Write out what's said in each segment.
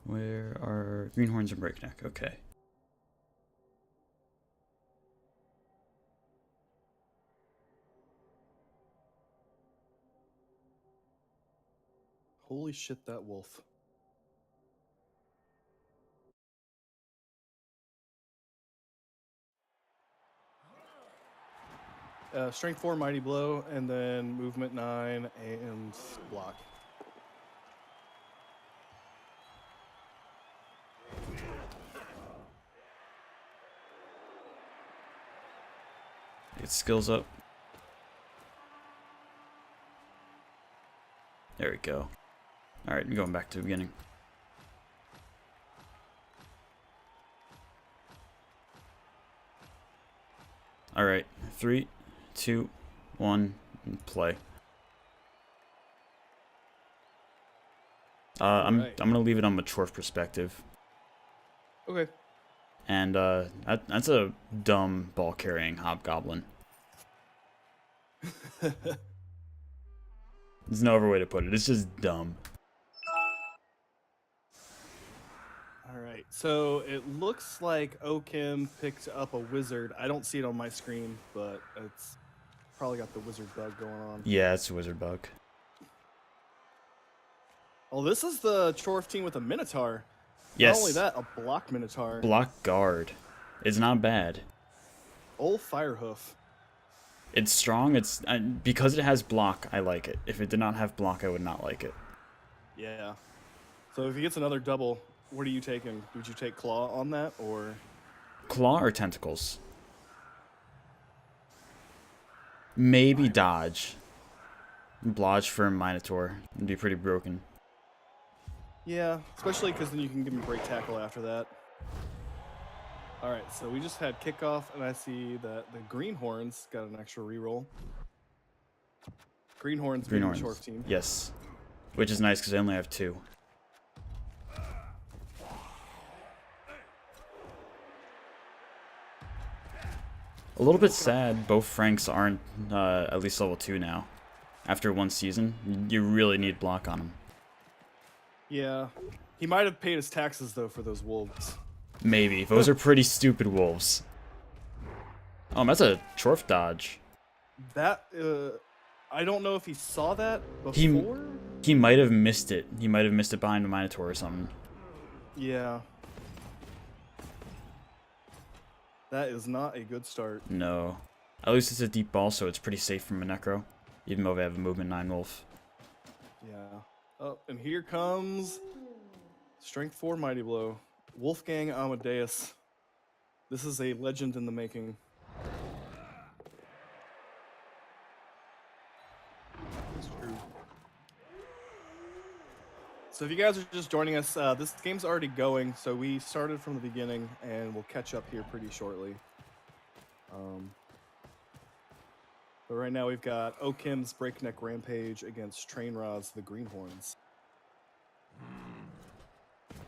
Where are Greenhorns and BreakNec? Okay. Holy shit, that wolf. Strength 4, Mighty Blow, and then Movement 9 and Block. Get skills up. There we go. Alright, I'm going back to the beginning. Alright, 3, 2, 1, and play. I'm gonna leave it on mature perspective. Okay. And that's a dumb ball carrying hobgoblin. There's no other way to put it. It's just dumb. Alright, so it looks like Okim picked up a wizard. I don't see it on my screen, but it's probably got the wizard bug going on. Yeah, it's a wizard bug. Oh, this is the Chorf team with a Minotaur. Yes. Not only that, a block Minotaur. Block guard. It's not bad. Old Firehoof. It's strong. It's because it has block, I like it. If it did not have block, I would not like it. Yeah. So if he gets another double, what are you taking? Would you take Claw on that, or? Claw or tentacles? Maybe dodge. Blodge for a Minotaur. It'd be pretty broken. Yeah, especially because then you can give him Break Tackle after that. Alright, so we just had kickoff, and I see that the Greenhorns got an extra reroll. Greenhorns being the Chorf team. Yes. Which is nice because I only have 2. A little bit sad both Franks aren't at least level 2 now. After one season, you really need block on them. Yeah. He might have paid his taxes, though, for those wolves. Maybe. Those are pretty stupid wolves. Oh, that's a Chorf dodge. That, I don't know if he saw that before? He might have missed it. He might have missed it behind a Minotaur or something. Yeah. That is not a good start. No. At least it's a deep ball, so it's pretty safe from a Necro. Even though they have a movement 9 wolf. Yeah. Oh, and here comes Strength 4 Mighty Blow. Wolfgang Amadeus. This is a legend in the making. It's true. So if you guys are just joining us, this game's already going, so we started from the beginning, and we'll catch up here pretty shortly. But right now we've got Okim's BreakNec Rampage against TrainRa's the Greenhorns.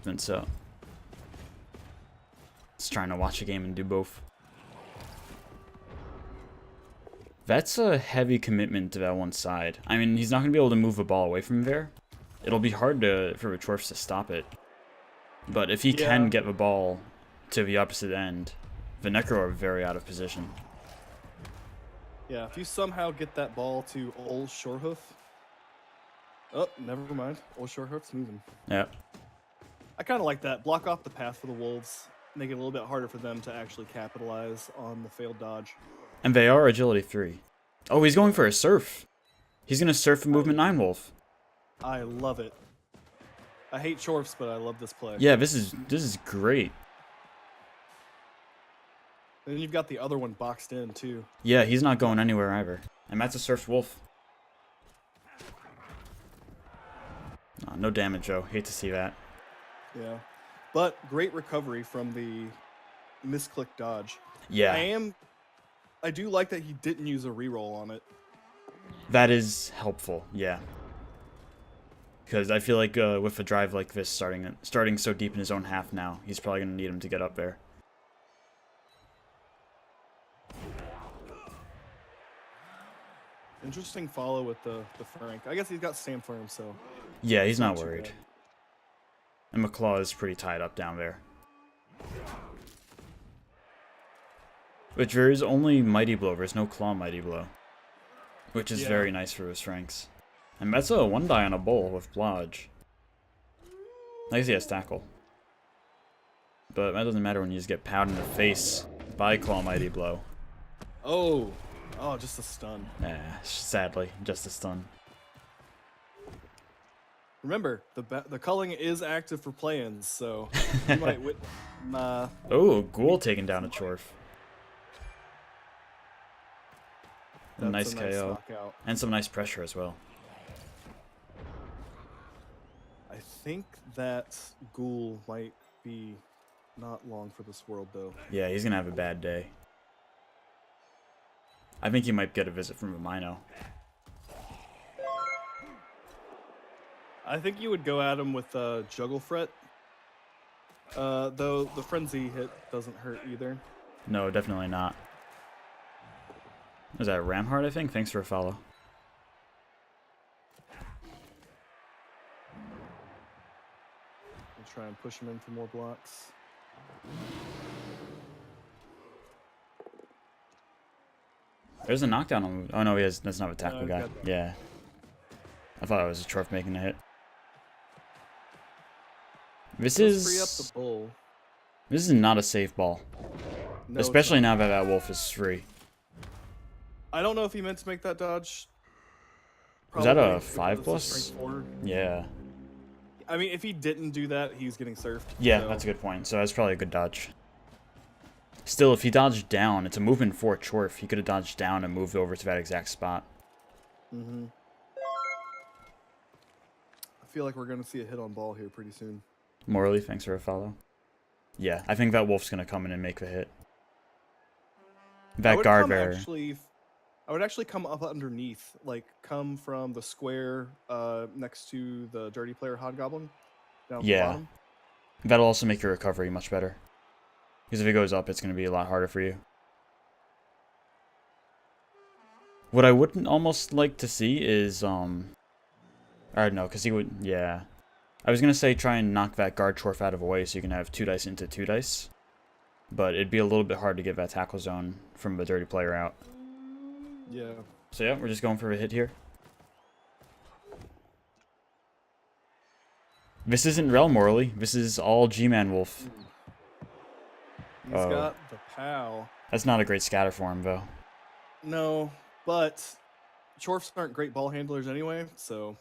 And so, it's trying to watch a game and do both. That's a heavy commitment to that one side. I mean, he's not going to be able to move a ball away from there. It'll be hard for the Chorfs to stop it. But if he can get the ball to the opposite end, the Necro are very out of position. Yeah, if you somehow get that ball to Old Shorehoof. Oh, never mind. Old Shorehoof's moving. Yeah. I kind of like that. Block off the path for the Wolves. Make it a little bit harder for them to actually capitalize on the failed dodge. And they are agility 3. Oh, he's going for a surf. He's going to surf a movement 9 wolf. I love it. I hate Chorfs, but I love this play. Yeah, this is great. And then you've got the other one boxed in, too. Yeah, he's not going anywhere either. And that's a surfed wolf. Oh, no damage, though. Hate to see that. Yeah. But great recovery from the misclick dodge. Yeah. I do like that he didn't use a reroll on it. That is helpful, yeah. Because I feel like with a drive like this starting so deep in his own half now, he's probably going to need him to get up there. Interesting follow with the Frank. I guess he's got Sam Firm, so... Yeah, he's not worried. And McClaw is pretty tied up down there. Which there is only Mighty Blow, there's no Claw Mighty Blow. Which is very nice for his strengths. And that's a 1-die on a bull with Blodge. I guess he has Tackle. But that doesn't matter when you just get pounded in the face by Claw Mighty Blow. Oh, just a stun. Nah, sadly, just a stun. Remember, the culling is active for Playins, so you might win. Oh, Ghoul taking down a Chorf. Nice KO. Knockout. And some nice pressure as well. I think that Ghoul might be not long for this world, though. Yeah, he's going to have a bad day. I think he might get a visit from a Mino. I think you would go at him with Juggle Fret. Though the Frenzy hit doesn't hurt either. No, definitely not. Was that Ramhard, I think? Thanks for a follow. I'll try and push him in for more blocks. There's a knockdown on... Oh, no, he has... That's not a tackle guy. Yeah. I thought it was a Chorf making a hit. This is... Free up the bull. This is not a safe ball. No, especially now that that wolf is free. I don't know if he meant to make that dodge. Was that a 5+? Yeah. I mean, if he didn't do that, he was getting surfed. Yeah, so. That's a good point. So that's probably a good dodge. Still, if he dodged down, it's a movement for Chorf. He could have dodged down and moved over to that exact spot. Mm-hmm. I feel like we're going to see a hit on ball here pretty soon. Morley, thanks for a follow. Yeah, I think that wolf's going to come in and make the hit. That guard bearer. I would actually come up underneath, like come from the square next to the Dirty Player Hobgoblin. Down the bottom. That'll also make your recovery much better. Because if it goes up, it's going to be a lot harder for you. What I would almost like to see is, or no, because he would, yeah. I was going to say try and knock that guard Chorf out of the way so you can have 2 dice into 2 dice. But it'd be a little bit hard to get that tackle zone from the Dirty Player out. Yeah. So yeah, we're just going for a hit here. This isn't Rel Morley. This is all G-Man Wolf. He's got the POW. That's not a great scatter for him, though. No, but Chorfs aren't great ball handlers anyway, so...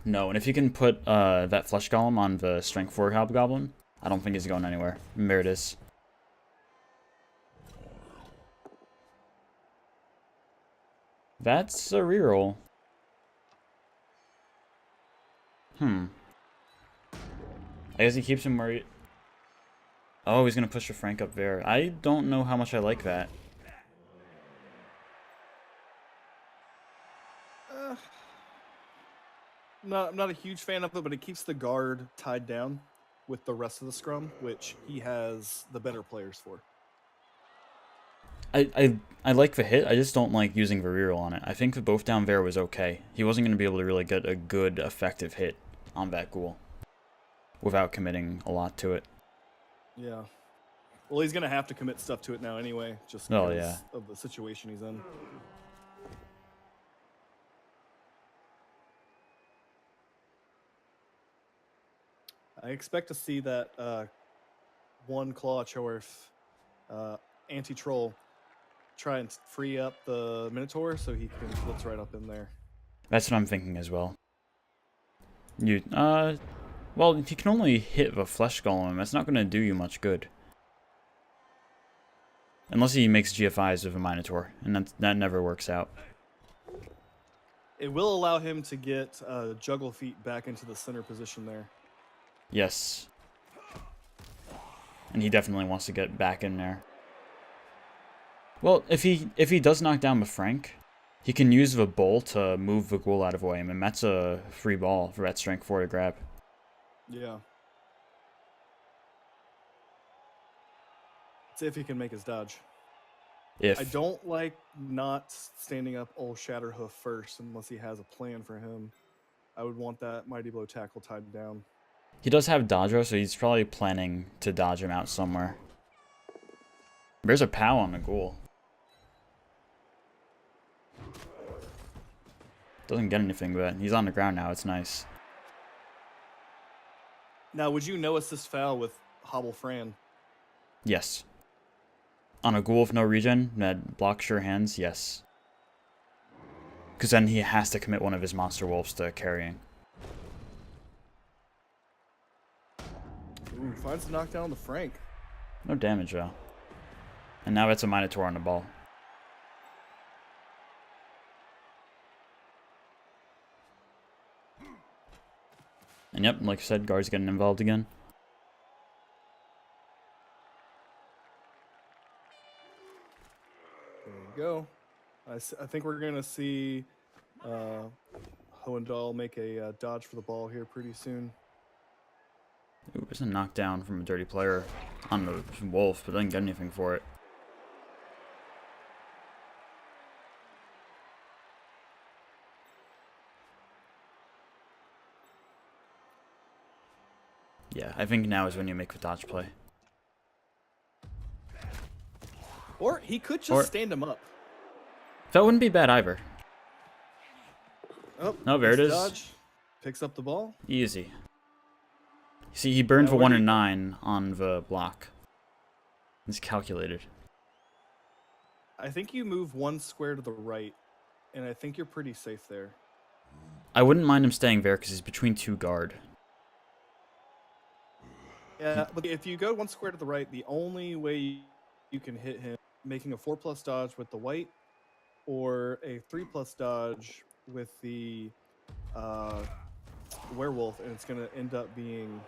No, and if you can put that Flesh Golem on the Strength 4 Hobgoblin, I don't think he's going anywhere. And there it is. That's a reroll. I guess he keeps him where he... Oh, he's going to push a Frank up there. I don't know how much I like that. I'm not a huge fan of it, but it keeps the guard tied down with the rest of the scrum, which he has the better players for. I like the hit, I just don't like using the reroll on it. I think the both down there was okay. He wasn't going to be able to really get a good, effective hit on that ghoul without committing a lot to it. Yeah. Well, he's going to have to commit stuff to it now anyway, just because of the situation he's in. I expect to see that one Claw Chorf anti-troll try and free up the Minotaur so he can blitz right up in there. That's what I'm thinking as well. Well, if you can only hit the Flesh Golem, that's not going to do you much good. Unless he makes GFIs with a Minotaur, and that never works out. It will allow him to get Juggle Feet back into the center position there. Yes. And he definitely wants to get back in there. Well, if he does knock down the Frank, he can use the bull to move the ghoul out of the way, and that's a free ball for that strength 4 to grab. Yeah. See if he can make his dodge. I don't like not standing up old Shatterhoof first unless he has a plan for him. I would want that Mighty Blow tackle tied down. He does have dodger, so he's probably planning to dodge him out somewhere. There's a POW on the ghoul. Doesn't get anything, but he's on the ground now. It's nice. Now, would you no assist foul with Hobble Fran? Yes. On a ghoul with no regen that blocks your hands, yes. Because then he has to commit one of his monster wolves to carrying. Ooh, finds the knockdown on the Frank. No damage, though. And now it's a Minotaur on the ball. And yep, like I said, guard's getting involved again. There you go. I think we're going to see Hohendahl make a dodge for the ball here pretty soon. Ooh, there's a knockdown from a dirty player on the wolf, but doesn't get anything for it. Yeah, I think now is when you make the dodge play. Or he could just stand him up. That wouldn't be bad either. Oh, no, there it is. Dodge, picks up the ball. Easy. See, he burned for 1 and 9 on the block. It's calculated. I think you move 1 square to the right, and I think you're pretty safe there. I wouldn't mind him staying there because he's between 2 guard. Yeah, but if you go 1 square to the right, the only way you can hit him making a 4+ dodge with the white, or a 3+ dodge with the werewolf, and it's gonna end up being.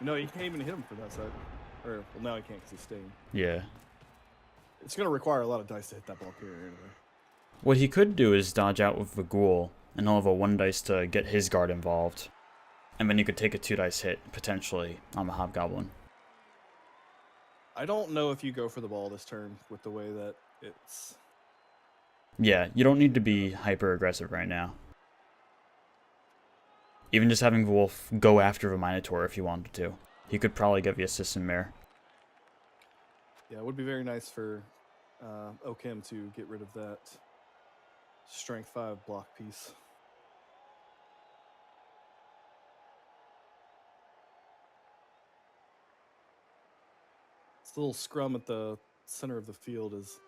No, you can't even hit him for that side. Or well, now he can't because he's staying. Yeah. It's gonna require a lot of dice to hit that ball here anyway. What he could do is dodge out with the ghoul, and he'll have a 1 dice to get his guard involved. And then you could take a 2 dice hit, potentially, on the Hobgoblin. I don't know if you go for the ball this turn with the way that it's... Yeah, you don't need to be hyper-aggressive right now. Even just having the wolf go after the Minotaur if you wanted to. He could probably get the assist in there. Yeah, it would be very nice for Okim to get rid of that strength 5 block piece. This little scrum at the center of the field is...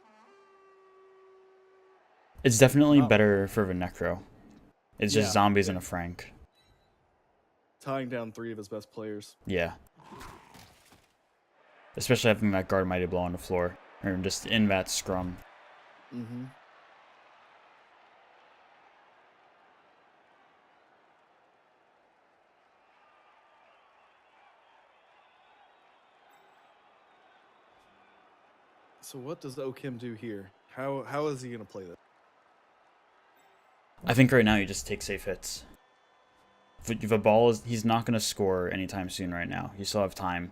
It's definitely better for the Necro. It's just zombies and a Frank. Tying down 3 of his best players. Yeah. Especially having that guard mighty blow on the floor. Or just in that scrum. Mm-hmm. So what does Okim do here? How is he going to play this? I think right now you just take safe hits. If a ball is... He's not going to score anytime soon right now. You still have time.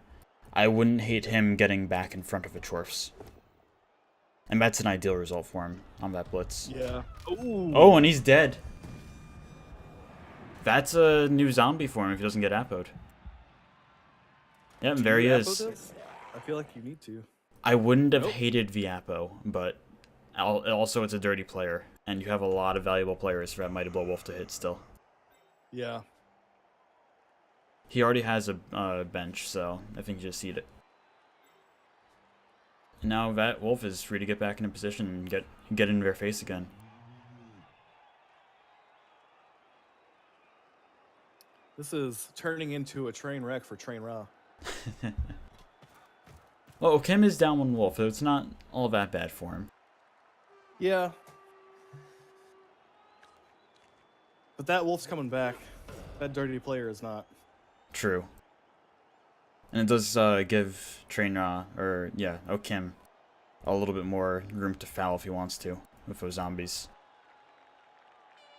I wouldn't hate him getting back in front of the Chorfs. And that's an ideal result for him on that blitz. Yeah. Ooh. Oh, and he's dead. That's a new zombie for him if he doesn't get appoed. Yep, there he is. I feel like you need to. I wouldn't have hated Viapo, but also it's a dirty player, and you have a lot of valuable players for that Mighty Blow Wolf to hit still. Yeah. He already has a bench, so I think you just eat it. And now that wolf is free to get back into position and get into their face again. This is turning into a train wreck for TrainRa. Well, Kim is down 1 wolf, so it's not all that bad for him. Yeah. But that wolf's coming back. That dirty player is not. True. And it does give TrainRa, or yeah, Okim, a little bit more room to foul if he wants to with those zombies.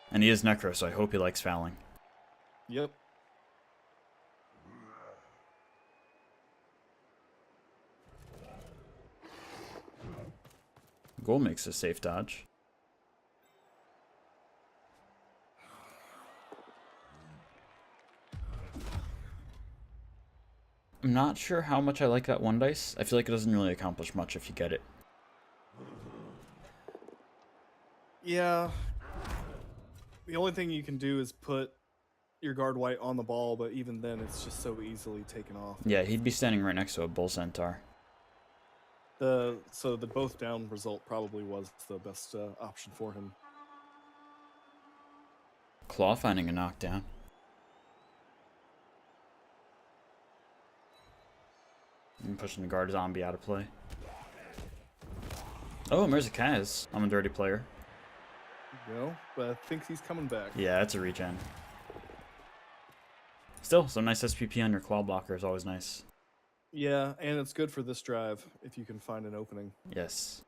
And he is Necro, so I hope he likes fouling. Yep. Ghoul makes a safe dodge. I'm not sure how much I like that one dice. I feel like it doesn't really accomplish much if you get it. Yeah. The only thing you can do is put your guard white on the ball, but even then it's just so easily taken off. Yeah, he'd be standing right next to a bull centaur. So the both down result probably was the best option for him. Claw finding a knockdown. And pushing the guard zombie out of play. Oh, there's a Kaz. I'm a dirty player. You know, but I think he's coming back. Yeah, it's a regen. Still, some nice SPP on your claw blocker is always nice. Yeah, and it's good for this drive if you can find an opening. Yes.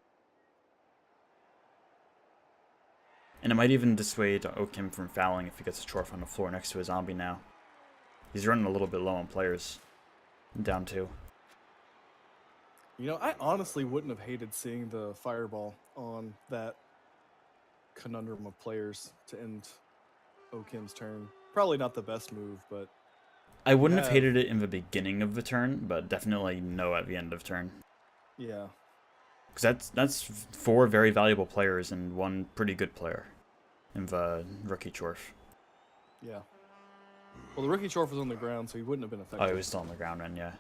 And it might even dissuade Oakham from fouling if he gets a Chorf on the floor next to a zombie now. He's running a little bit low on players. Down 2. You know, I honestly wouldn't have hated seeing the fireball on that conundrum of players to end Oakham's turn. Probably not the best move, but I wouldn't have hated it in the beginning of the turn, but definitely no at the end of turn. Yeah. Because that's 4 very valuable players and 1 pretty good player in the rookie Chorf. Yeah. Well, the rookie Chorf was on the ground, so he wouldn't have been affected. Oh, he was still on the ground then, yeah.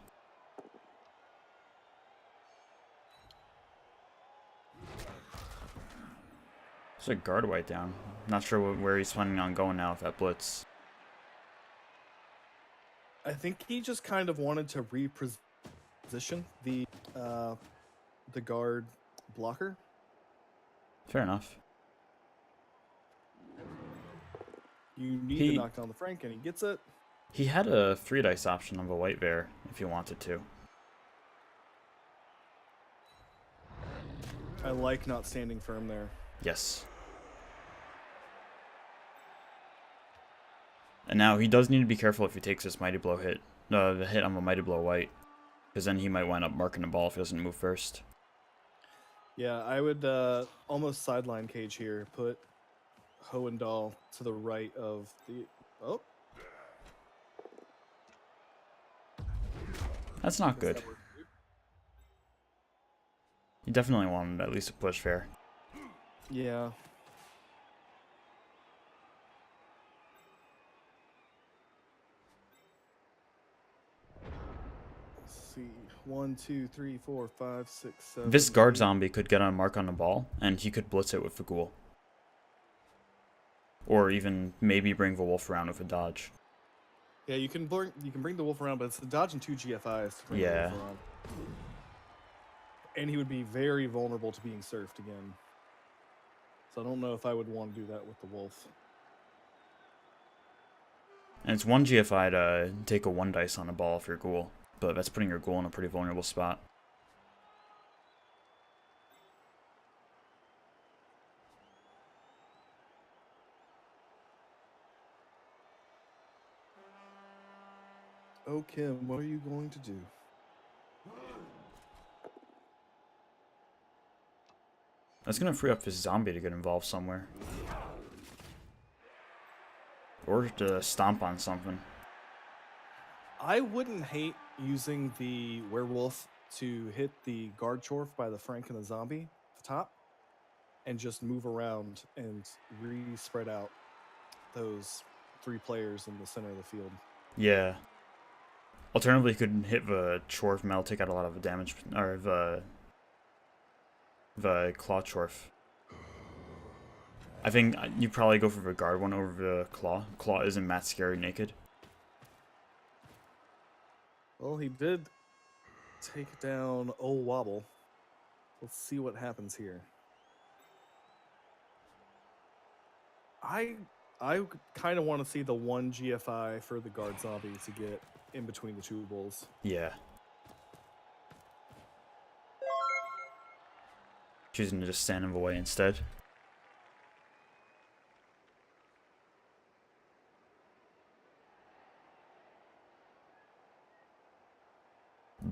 There's a guard white down. Not sure where he's planning on going now with that blitz. I think he just kind of wanted to reposition the guard blocker. Fair enough. You need to knock down the Frank, and he gets it. He had a 3 dice option of a white bear if he wanted to. I like not standing firm there. Yes. And now he does need to be careful if he takes this Mighty Blow hit. The hit on the Mighty Blow white. Because then he might wind up marking the ball if he doesn't move first. Yeah, I would almost sideline cage here. Put Hohendahl to the right of the... Oh. That's not good. You definitely wanted at least a push fair. Yeah. Let's see. 1, 2, 3, 4, 5, 6, 7. This guard 8. zombie could get a mark on the ball, and he could blitz it with the ghoul. Or even maybe bring the wolf around with a dodge. Yeah, you can bring the wolf around, but it's the dodge and 2 GFIs to bring the wolf around. And he would be very vulnerable to being surfed again. So I don't know if I would want to do that with the wolf. And it's 1 GFI to take a 1 dice on a ball for your ghoul, but that's putting your ghoul in a pretty vulnerable spot. Oh, Kim, what are you going to do? That's going to free up this zombie to get involved somewhere. Or to stomp on something. I wouldn't hate using the werewolf to hit the guard chorf by the Frank and the zombie at the top and just move around and re-spread out those 3 players in the center of the field. Yeah. Alternatively, you could hit the Chorf Mel, take out a lot of the damage, or the Claw Chorf. I think you probably go for the guard one over the Claw. Claw isn't Matt Scary naked. Well, he did take down Old Wobble. Let's see what happens here. I kind of want to see the 1 GFI for the guard zombie to get in between the 2 bulls. Yeah. Choosing to just stand in the way instead.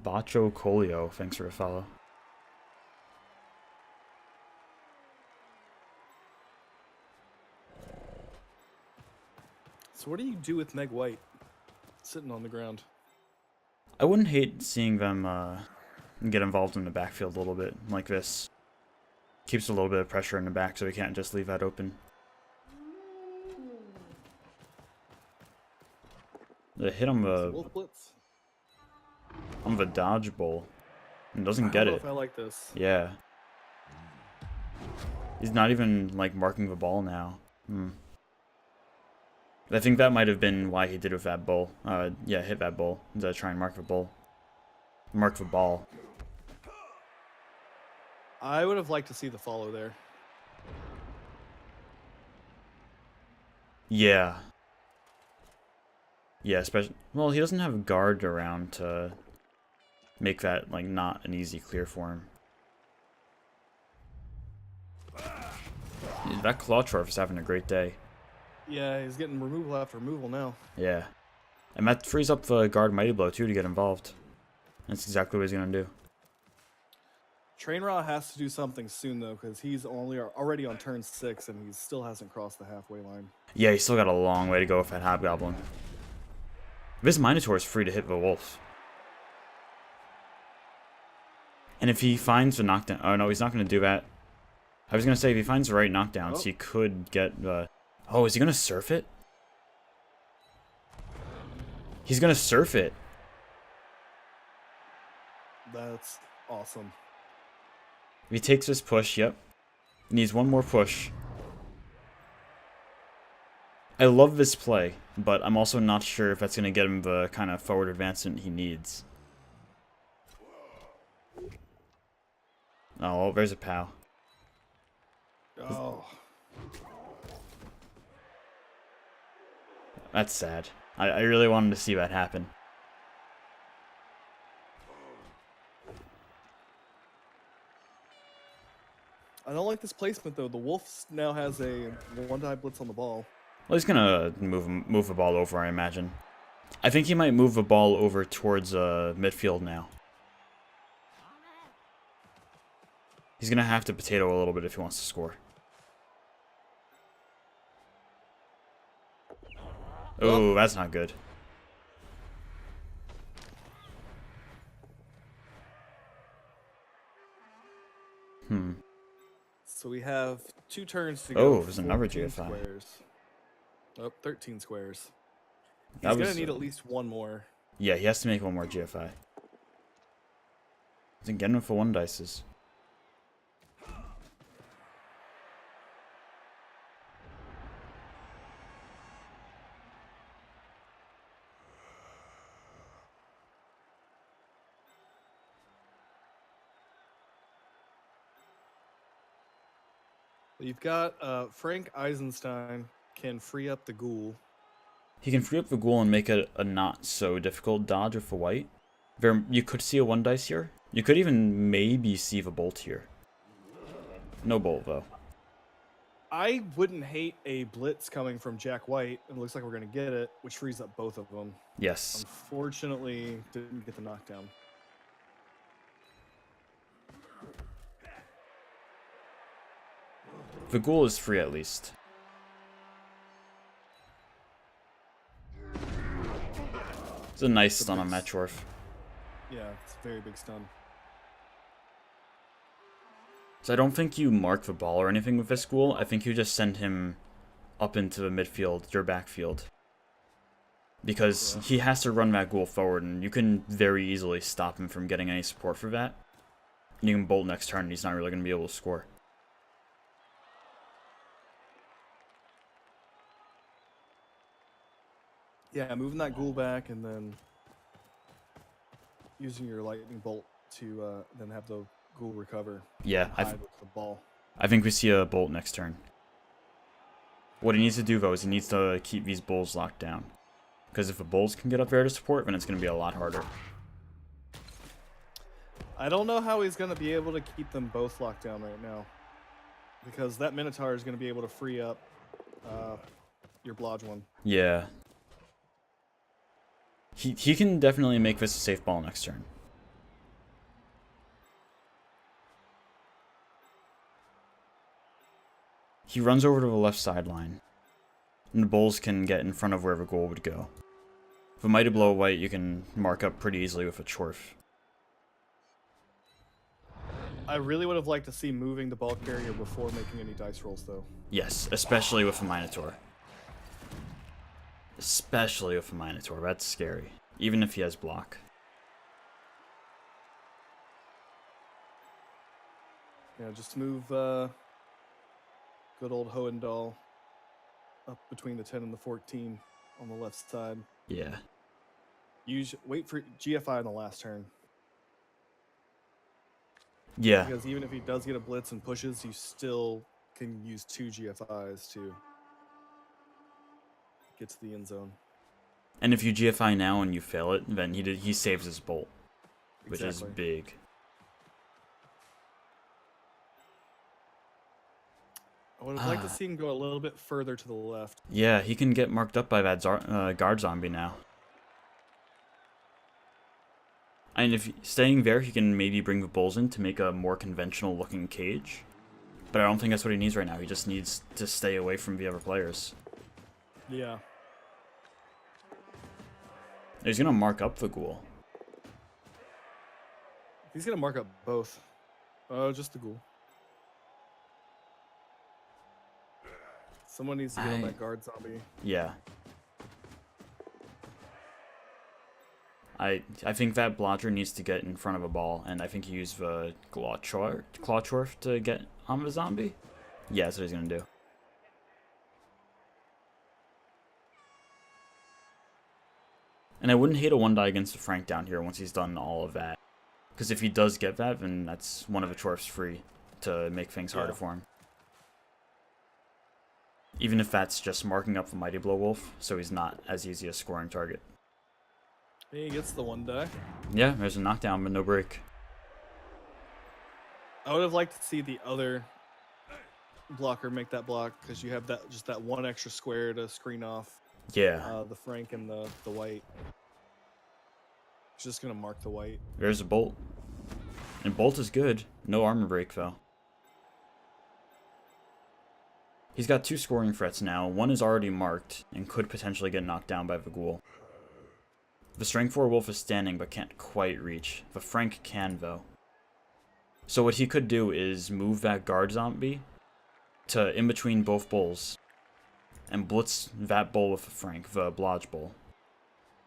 Bacho Colio, thanks for a follow. So what do you do with Meg White sitting on the ground? I wouldn't hate seeing them get involved in the backfield a little bit like this. Keeps a little bit of pressure in the back so we can't just leave that open. They hit him Wolf blitz. on the dodge bowl and doesn't I get don't know it. if I like this. Yeah. He's not even like marking the ball now. I think that might have been why he did with that bull. Yeah, hit that bull to try and mark the bull. Mark the ball. I would have liked to see the follow there. Yeah. Yeah, especially... Well, he doesn't have a guard around to make that, like, not an easy clear for him. That Clawdwarf is having a great day. Yeah, he's getting removal after removal now. Yeah. And that frees up the guard Mighty Blow, too, to get involved. That's exactly what he's going to do. TrainRa has to do something soon, though, because he's already on turn 6, and he still hasn't crossed the halfway line. Yeah, he's still got a long way to go with that Hobgoblin. This Minotaur is free to hit the Wolf. And if he finds the knockdown... Oh, no, he's not going to do that. I was going to say, if he finds the right knockdowns, he could get the... Oh, is he going to surf it? He's going to surf it. That's awesome. If he takes this push, yep. Needs one more push. I love this play, but I'm also not sure if that's going to get him the kind of forward advancement he needs. Oh, well, there's a POW. Oh. That's sad. I really wanted to see that happen. I don't like this placement, though. The Wolf now has a one-die blitz on the ball. Well, he's gonna move the ball over, I imagine. I think he might move the ball over towards midfield now. He's gonna have to potato a little bit if he wants to score. Oh, that's not good. So we have 2 turns to go. Oh, there's another 14 GFI. Squares. Oh, 13 squares. He's That going was, to need at least one more. Yeah, he has to make one more GFI. He's getting him for 1 dices. You've got Frank Eisenstein can free up the ghoul. He can free up the ghoul and make it a not so difficult dodge with the white. You could see a 1 dice here. You could even maybe see the bolt here. No bolt though. I wouldn't hate a blitz coming from Jack White. It looks like we're going to get it, which frees up both of them. Yes. Unfortunately, didn't get the knockdown. The ghoul is free at least. It's a nice stun on that Dwarf. Yeah, it's a very big stun. So I don't think you mark the ball or anything with this ghoul. I think you just send him up into the midfield, your backfield. Because he has to run that ghoul forward, and you can very easily stop him from getting any support for that. And you can bolt next turn, and he's not really going to be able to score. Yeah, moving that ghoul back and then using your lightning bolt to then have the ghoul recover. Yeah, Hide with the ball. I think we see a bolt next turn. What he needs to do, though, is he needs to keep these bulls locked down. Because if the bulls can get up there to support, then it's going to be a lot harder. I don't know how he's going to be able to keep them both locked down right now. Because that Minotaur is going to be able to free up your Blodge one. Yeah. He can definitely make this a safe ball next turn. He runs over to the left sideline. And the bulls can get in front of where the goal would go. With a Mighty Blow white, you can mark up pretty easily with a Chorf. I really would have liked to see moving the ball carrier before making any dice rolls, though. Yes, especially with a Minotaur. Especially with a Minotaur, that's scary. Even if he has block. Yeah, just move good old Hohendahl up between the 10 and the 14 on the left side. Yeah. Wait for GFI on the last turn. Yeah. Because even if he does get a blitz and pushes, you still can use 2 GFIs to get to the end zone. And if you GFI now and you fail it, then he saves his bolt, which is big. I would have liked to see him go a little bit further to the left. Yeah, he can get marked up by that guard zombie now. And if staying there, he can maybe bring the bulls in to make a more conventional looking cage. But I don't think that's what he needs right now. He just needs to stay away from the other players. Yeah. He's going to mark up the ghoul. He's going to mark up both. Oh, just the ghoul. Someone needs to get on that guard zombie. Yeah. I think that blotcher needs to get in front of a ball, and I think he used the claw chorf to get on the zombie. Yeah, that's what he's going to do. And I wouldn't hate a 1-die against the Frank down here once he's done all of that. Because if he does get that, then that's one of the Chorfs free to make things harder for him. Even if that's just marking up the Mighty Blow Wolf, so he's not as easy a scoring target. He gets the 1-die. Yeah, there's a knockdown, but no break. I would have liked to see the other blocker make that block, because you have just that one extra square to screen off. Yeah. The Frank and the white. It's just going to mark the white. There's a bolt. And bolt is good. No armor break, though. He's got 2 scoring threats now. One is already marked and could potentially get knocked down by the ghoul. The Strength 4 wolf is standing but can't quite reach. The Frank can, though. So what he could do is move that guard zombie to in between both bulls and blitz that bull with a Frank, the Blodge bull.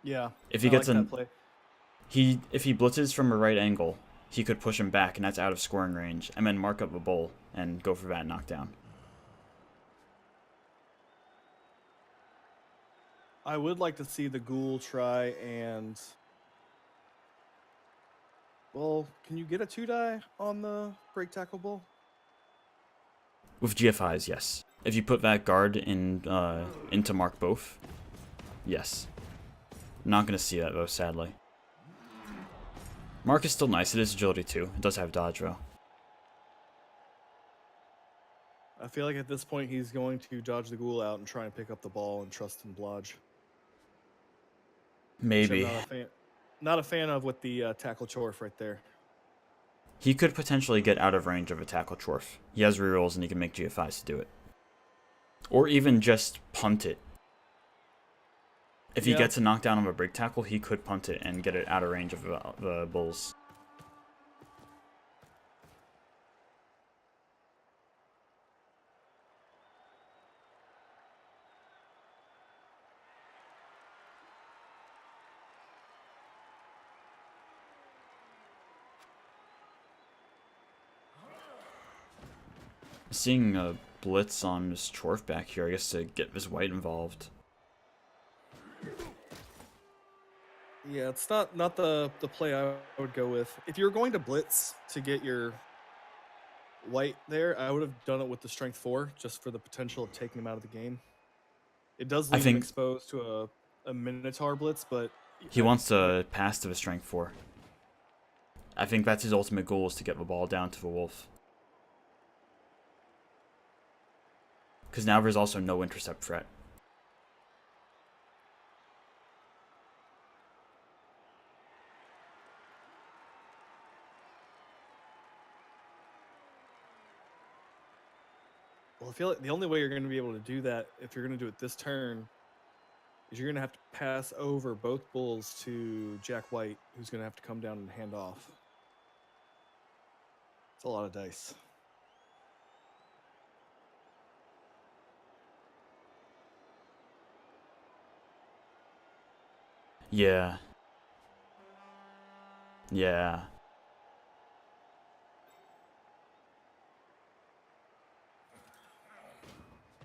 Yeah. If he gets if he blitzes from a right angle, he could push him back, and that's out of scoring range, and then mark up the bull and go for that knockdown. I would like to see the ghoul try and... Well, can you get a 2-die on the break tackle bull? With GFIs, yes. If you put that guard in to mark both, yes. Not going to see that, though, sadly. Mark is still nice. It is agility, too. It does have dodge, though. I feel like at this point he's going to dodge the ghoul out and try and pick up the ball and trust in Blodge. Maybe. Not a fan of with the tackle chorf right there. He could potentially get out of range of a tackle chorf. He has rerolls and he can make GFIs to do it. Or even just punt it. If he gets a knockdown of a break tackle, he could punt it and get it out of range of the bulls. Seeing a blitz on this Chorf back here, I guess, to get this white involved. Yeah, it's not the play I would go with. If you're going to blitz to get your white there, I would have done it with the strength 4, just for the potential of taking him out of the game. It does leave him exposed to a Minotaur blitz, but... He wants to pass to the strength 4. I think that's his ultimate goal, is to get the ball down to the wolf. Because now there's also no intercept threat. Well, I feel like the only way you're going to be able to do that, if you're going to do it this turn, is you're going to have to pass over both bulls to Jack White, who's going to have to come down and hand off. It's a lot of dice. Yeah. Yeah.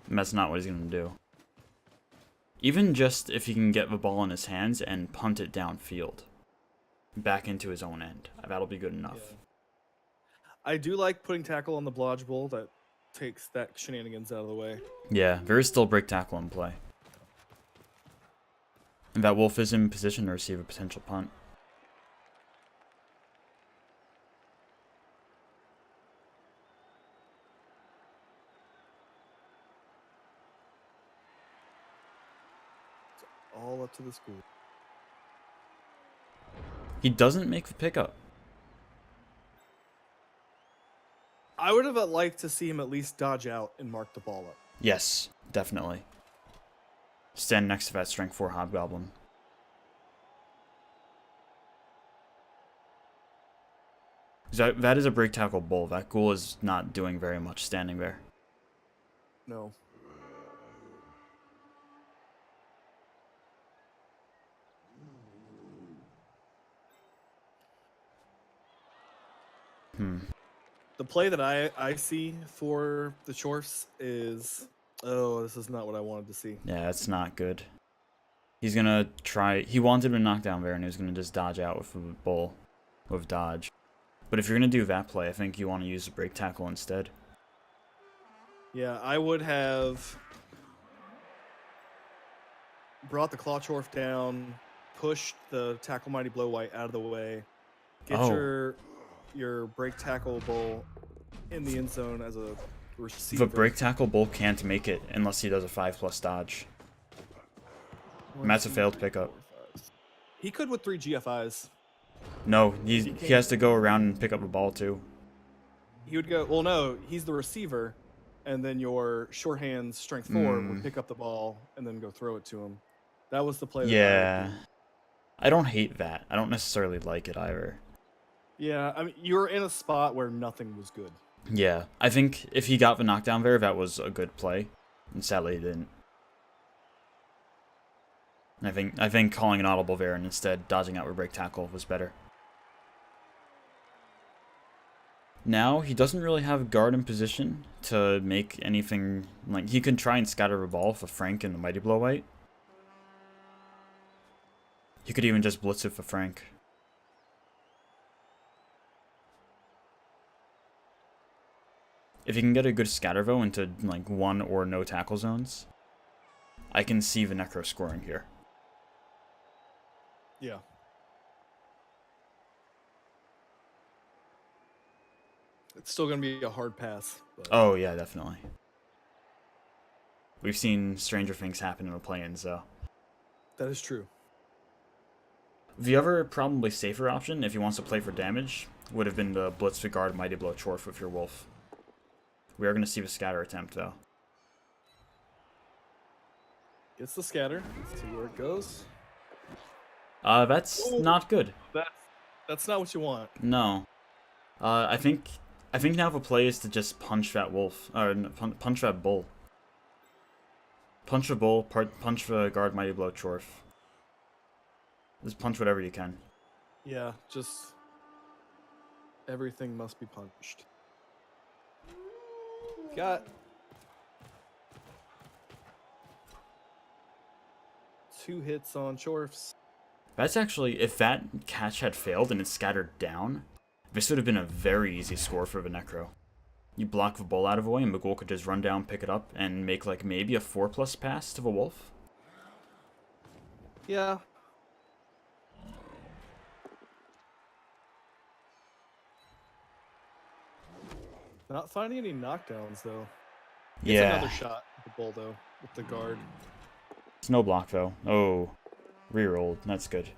And that's not what he's going to do. Even just if he can get the ball in his hands and punt it downfield. Back into his own end. That'll be good enough. Yeah. I do like putting tackle on the blodge bull. That takes that shenanigans out of the way. Yeah, there is still break tackle in play. And that wolf is in position to receive a potential punt. It's all up to the school. He doesn't make the pickup. I would have liked to see him at least dodge out and mark the ball up. Yes, definitely. Stand next to that strength 4 hobgoblin. That is a break tackle bull. That ghoul is not doing very much standing there. No. The play that I see for the Chorfs is, oh, this is not what I wanted to see. Yeah, it's not good. He's going to try... He wanted to knock down there, and he was going to just dodge out with the bull. With dodge. But if you're going to do that play, I think you want to use the break tackle instead. Yeah, I would have brought the Claw Chorf down, pushed the Tackle Mighty Blow White out of the way, get your break tackle bull in the end zone as a receiver. The break tackle bull can't make it unless he does a 5+ dodge. And that's a failed pickup. He could with 3 GFIs. No, he has to go around and pick up a ball too. He would go, well, no, he's the receiver, and then your shorthand strength 4 would pick up the ball and then go throw it to him. That was the play. Yeah. I don't hate that. I don't necessarily like it either. Yeah, I mean, you were in a spot where nothing was good. Yeah, I think if he got the knockdown there, that was a good play. And sadly, he didn't. I think calling an audible there and instead dodging out with break tackle was better. Now, he doesn't really have guard in position to make anything... Like, he can try and scatter the ball for Frank and the Mighty Blow White. He could even just blitz it for Frank. If you can get a good scatter, though, into, like, 1 or no tackle zones, I can see the Necro scoring here. Yeah. It's still going to be a hard pass. But... Oh, yeah, definitely. We've seen stranger things happen in the Playins, though. That is true. The other probably safer option, if he wants to play for damage, would have been the blitz to guard Mighty Blow Chorf with your wolf. We are going to see the scatter attempt, though. Gets the scatter. Let's see where it goes. That's not good. That's not what you want. No. I think now the play is to just punch that wolf, or punch that bull. Punch the bull, punch the guard Mighty Blow Chorf. Just punch whatever you can. Yeah, just everything must be punched. Got 2 hits on Chorfs. That's actually, if that catch had failed and it scattered down, this would have been a very easy score for the Necro. You block the bull out of the way and McGool could just run down, pick it up, and make like maybe a 4+ pass to the wolf. Yeah. Not finding any knockdowns, though. It's another shot at the bull, though, with the guard. It's no block, though. Oh, rerolled. That's good.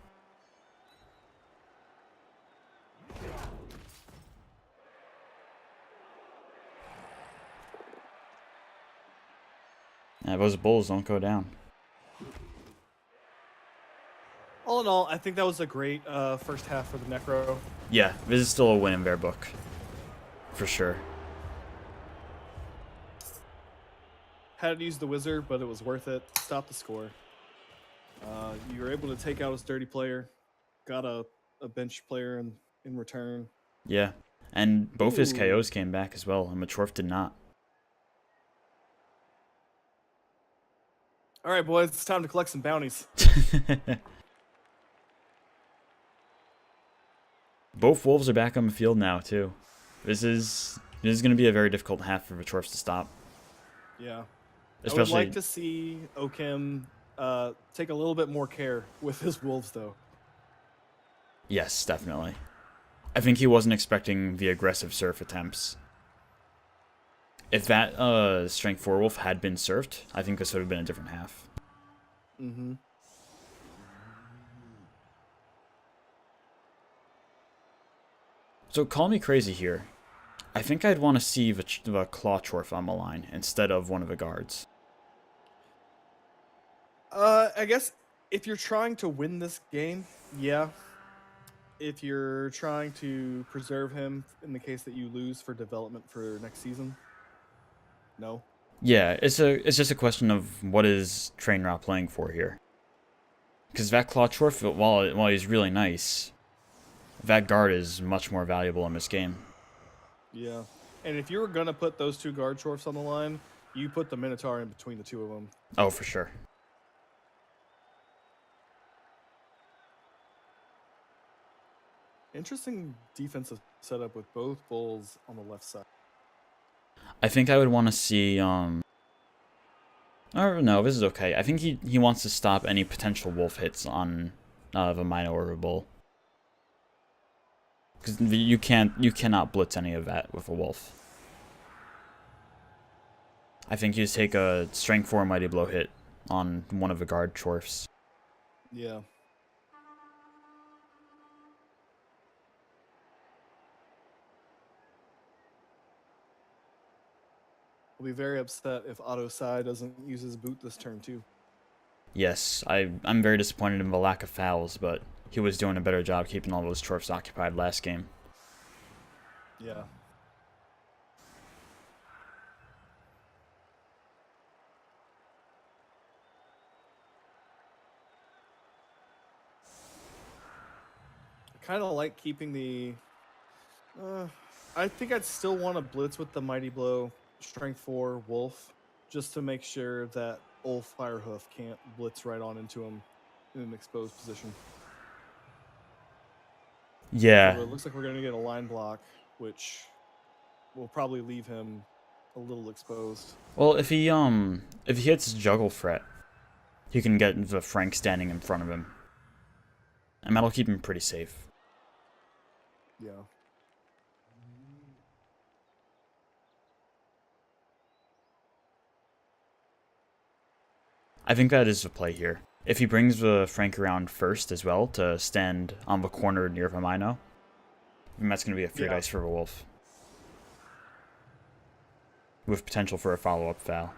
Yeah, those bulls don't go down. in all, I think that was a great first half for the Necro. Yeah, this is still a win in their book. For sure. Had to use the Wizard, but it was worth it. Stop the score. You were able to take out a sturdy player. Got a bench player in return. Yeah. And both his Ooh. KOs came back as well, and Machorf did not. All right, boys, it's time to collect some bounties. Both Wolves are back on the field now, too. This is going to be a very difficult half for the Chorfs to stop. Yeah. Especially, I would like to see Okim take a little bit more care with his Wolves, though. Yes, definitely. I think he wasn't expecting the aggressive surf attempts. If that Strength 4 Wolf had been surfed, I think this would have been a different half. Mm-hmm. So call me crazy here. I think I'd want to see the Claw Chorf on the line instead of one of the guards. I guess if you're trying to win this game, yeah. If you're trying to preserve him in the case that you lose for development for next season, no. Yeah, it's just a question of what is TrainRa playing for here. Because that Claw Chorf, while he's really nice, that guard is much more valuable in this game. Yeah. And if you were going to put those two guard Chorfs on the line, you put the Minotaur in between the two of them. Oh, for sure. Interesting defensive setup with both Bulls on the left side. I think I would want to see, or no, this is okay. I think he wants to stop any potential wolf hits on the Mino or a Bull. Because you cannot blitz any of that with a wolf. I think you just take a Strength 4 Mighty Blow hit on one of the guard Chorfs. Yeah. I'll be very upset if Otto Sai doesn't use his boot this turn too. Yes, I'm very disappointed in the lack of fouls, but he was doing a better job keeping all those Chorfs occupied last game. Yeah. I kind of like keeping the... I think I'd still want to blitz with the Mighty Blow Strength 4 Wolf, just to make sure that Ulf Firehoof can't blitz right on into him in an exposed position. Yeah. So it looks like we're going to get a line block, which will probably leave him a little exposed. Well, if he hits Juggle Threat, he can get the Frank standing in front of him. And that'll keep him pretty safe. Yeah. I think that is the play here. If he brings the Frank around first as well to stand on the corner near the Mino, then that's going to be a free dice for the Wolf. With potential for a follow-up foul.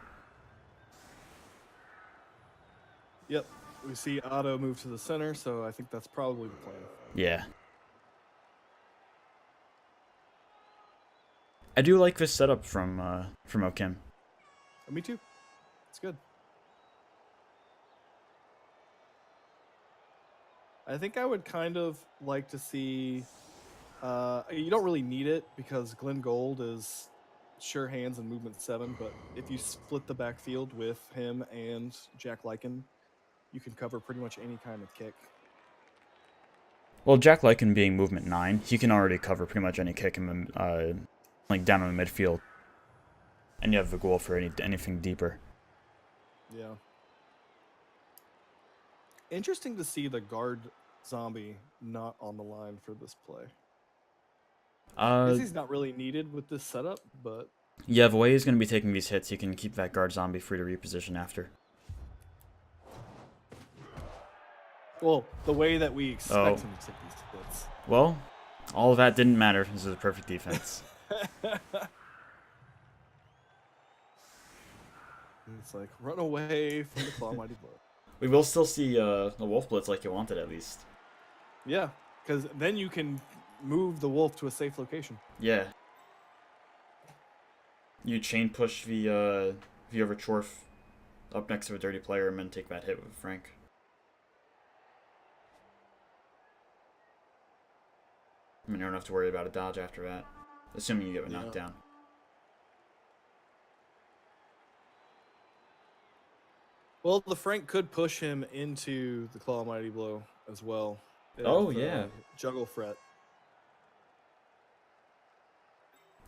Yep. We see Otto move to the center, so I think that's probably the plan. Yeah. I do like this setup from Okim. Me too. It's good. I think I would kind of like to see... you don't really need it because Glenn Gold is sure hands and movement 7, but if you split the backfield with him and Jack Lycan, you can cover pretty much any kind of kick. Well, Jack Lycan being movement 9, he can already cover pretty much any kick in the, like down in the midfield. And you have the goal for anything deeper. Yeah. Interesting to see the guard zombie not on the line for this play. He's not really needed with this setup, but... Yeah, the way he's going to be taking these hits, he can keep that guard zombie free to reposition after. Well, the way that we expect him to take these hits. Well, all of that didn't matter. This is a perfect defense. It's like, run away from the Claw Mighty Blow. We will still see the Wolf Blitz like you wanted, at least. Yeah, because then you can move the wolf to a safe location. Yeah. You chain push the over Chorf up next to a dirty player and then take that hit with Frank. I mean, you don't have to worry about a dodge after that, assuming you get a knockdown. Well, the Frank could push him into the Claw Mighty Blow as well. Oh, yeah. Juggle Fret.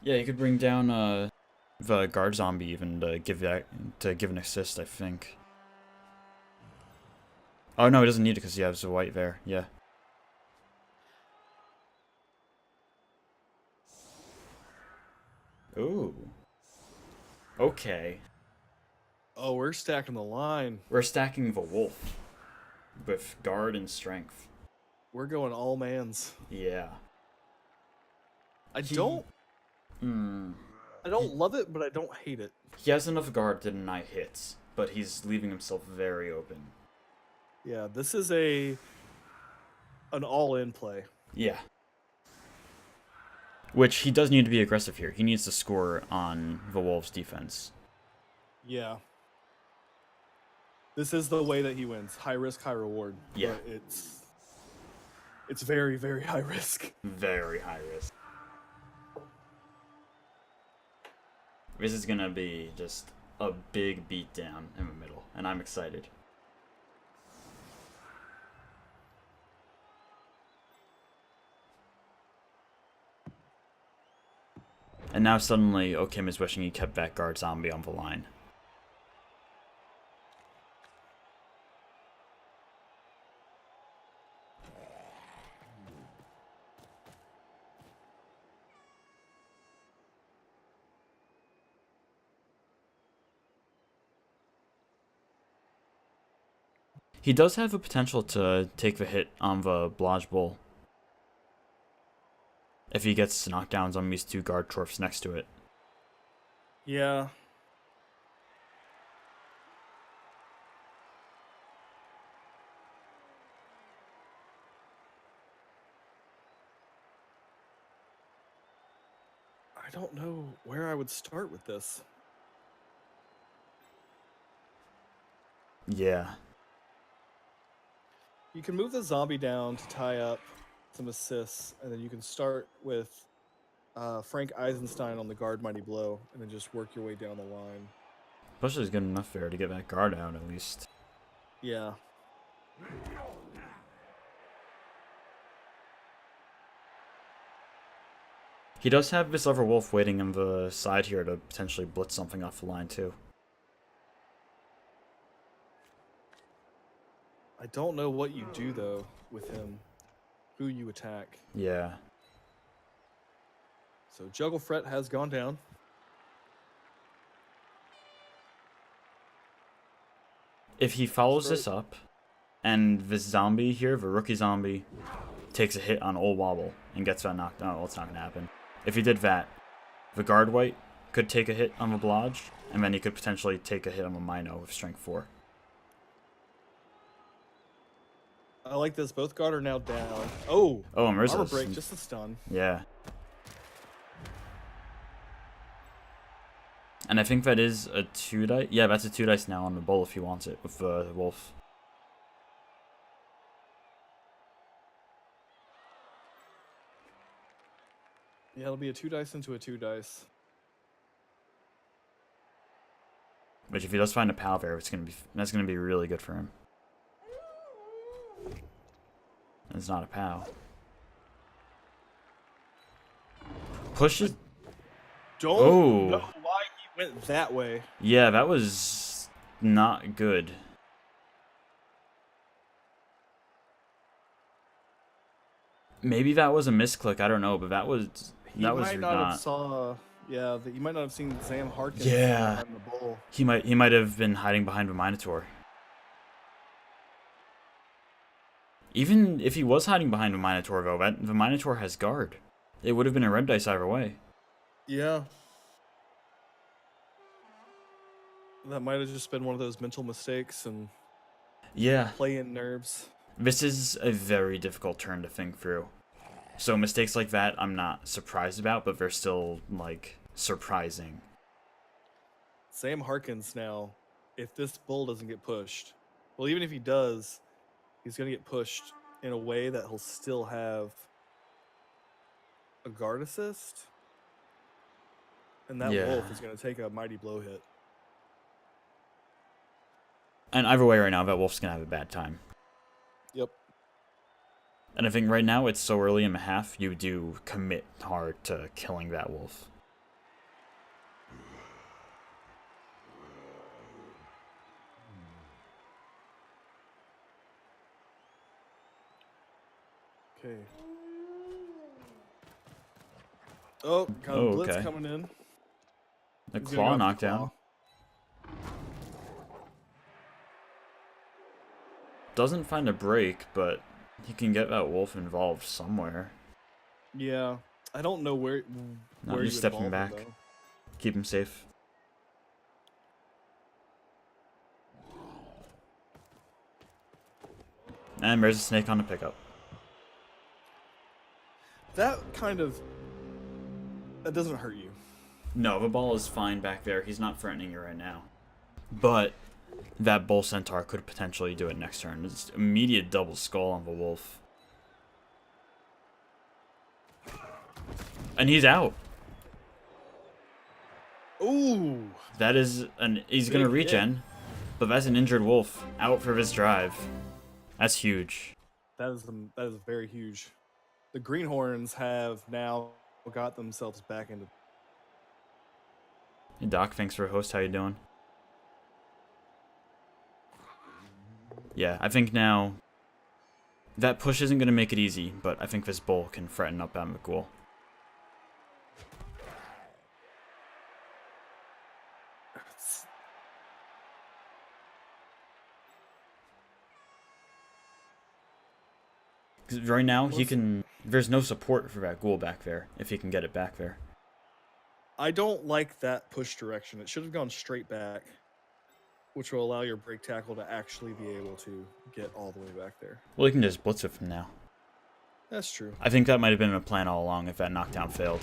Yeah, you could bring down the guard zombie even to give an assist, I think. Oh no, he doesn't need it because he has a white there. Yeah. Ooh. Okay. Oh, we're stacking the line. We're stacking the wolf with guard and strength. We're going all mans. Yeah. I don't love it, but I don't hate it. He has enough guard to deny hits, but he's leaving himself very open. Yeah, this is an all-in play. Yeah. Which he does need to be aggressive here. He needs to score on the Wolves' defense. Yeah. This is the way that he wins. High risk, high reward. Yeah. But it's very, very high risk. Very high risk. This is gonna be just a big beatdown in the middle, and I'm excited. And now suddenly, Okim is wishing he kept that guard zombie on the line. He does have the potential to take the hit on the Blodge Bull if he gets knockdowns on these two guard Chorfs next to it. Yeah. I don't know where I would start with this. Yeah. You can move the zombie down to tie up some assists, and then you can start with Frank Eisenstein on the guard Mighty Blow, and then just work your way down the line. Push is good enough there to get that guard out at least. Yeah. He does have this other wolf waiting on the side here to potentially blitz something off the line too. I don't know what you do, though, with him. Who you attack. Yeah. So Juggle Fret has gone down. If he follows this up, and this zombie here, the rookie zombie, takes a hit on Old Wobble and gets that knocked out, well, it's not going to happen. If he did that, the guard white could take a hit on the Blodge, and then he could potentially take a hit on the Mino with Strength 4. I like this. Both guard are now down. Oh, Mirza's armor break, just a stun. Yeah. And I think that is a 2-dice. Yeah, that's a 2-dice now on the bull if he wants it with the wolf. Yeah, it'll be a 2-dice into a 2-dice. Which if he does find a pal there, that's gonna be really good for him. It's not a POW. Pushes. Don't know why he went that way. Yeah, that was not good. Maybe that was a misclick. I don't know, but that was He might not have saw. Yeah, you might not have seen Sam Harkins. Yeah. Behind the bull. He might have been hiding behind the Minotaur. Even if he was hiding behind the Minotaur, though, the Minotaur has guard. It would have been a red dice either way. Yeah. That might have just been one of those mental mistakes, and Yeah. play in nerves. This is a very difficult turn to think through. So mistakes like that I'm not surprised about, but they're still, like, surprising. Sam Harkins now, if this bull doesn't get pushed, well, even if he does, he's going to get pushed in a way that he'll still have a guard assist. And that Yeah. wolf is going to take a mighty blow hit. And either way right now, that wolf's going to have a bad time. Yep. And I think right now it's so early in the half, you do commit hard to killing that wolf. Okay. Oh, kind of blitz okay. coming in. The He's claw gonna go knockdown. claw. Doesn't find a break, but he can get that wolf involved somewhere. Yeah. I don't know where No, you just step him involve back. though. Keep him safe. And there's a snake on the pickup. That doesn't hurt you. No, the ball is fine back there. He's not threatening you right now. But that bull centaur could potentially do it next turn. It's immediate double skull on the wolf. And he's out. Ooh. That is he's gonna Big hit. regen, but that's an injured wolf out for this drive. That's huge. That is very huge. The Greenhorns have now got themselves back into. Hey Doc, thanks for a host. How you doing? Yeah, I think now that push isn't gonna make it easy, but I think this bull can threaten up McCool. Right now, he can. There's no support for that ghoul back there, if he can get it back there. I don't like that push direction. It should have gone straight back, which will allow your break tackle to actually be able to get all the way back there. Well, he can just blitz it from now. That's true. I think that might have been a plan all along if that knockdown failed.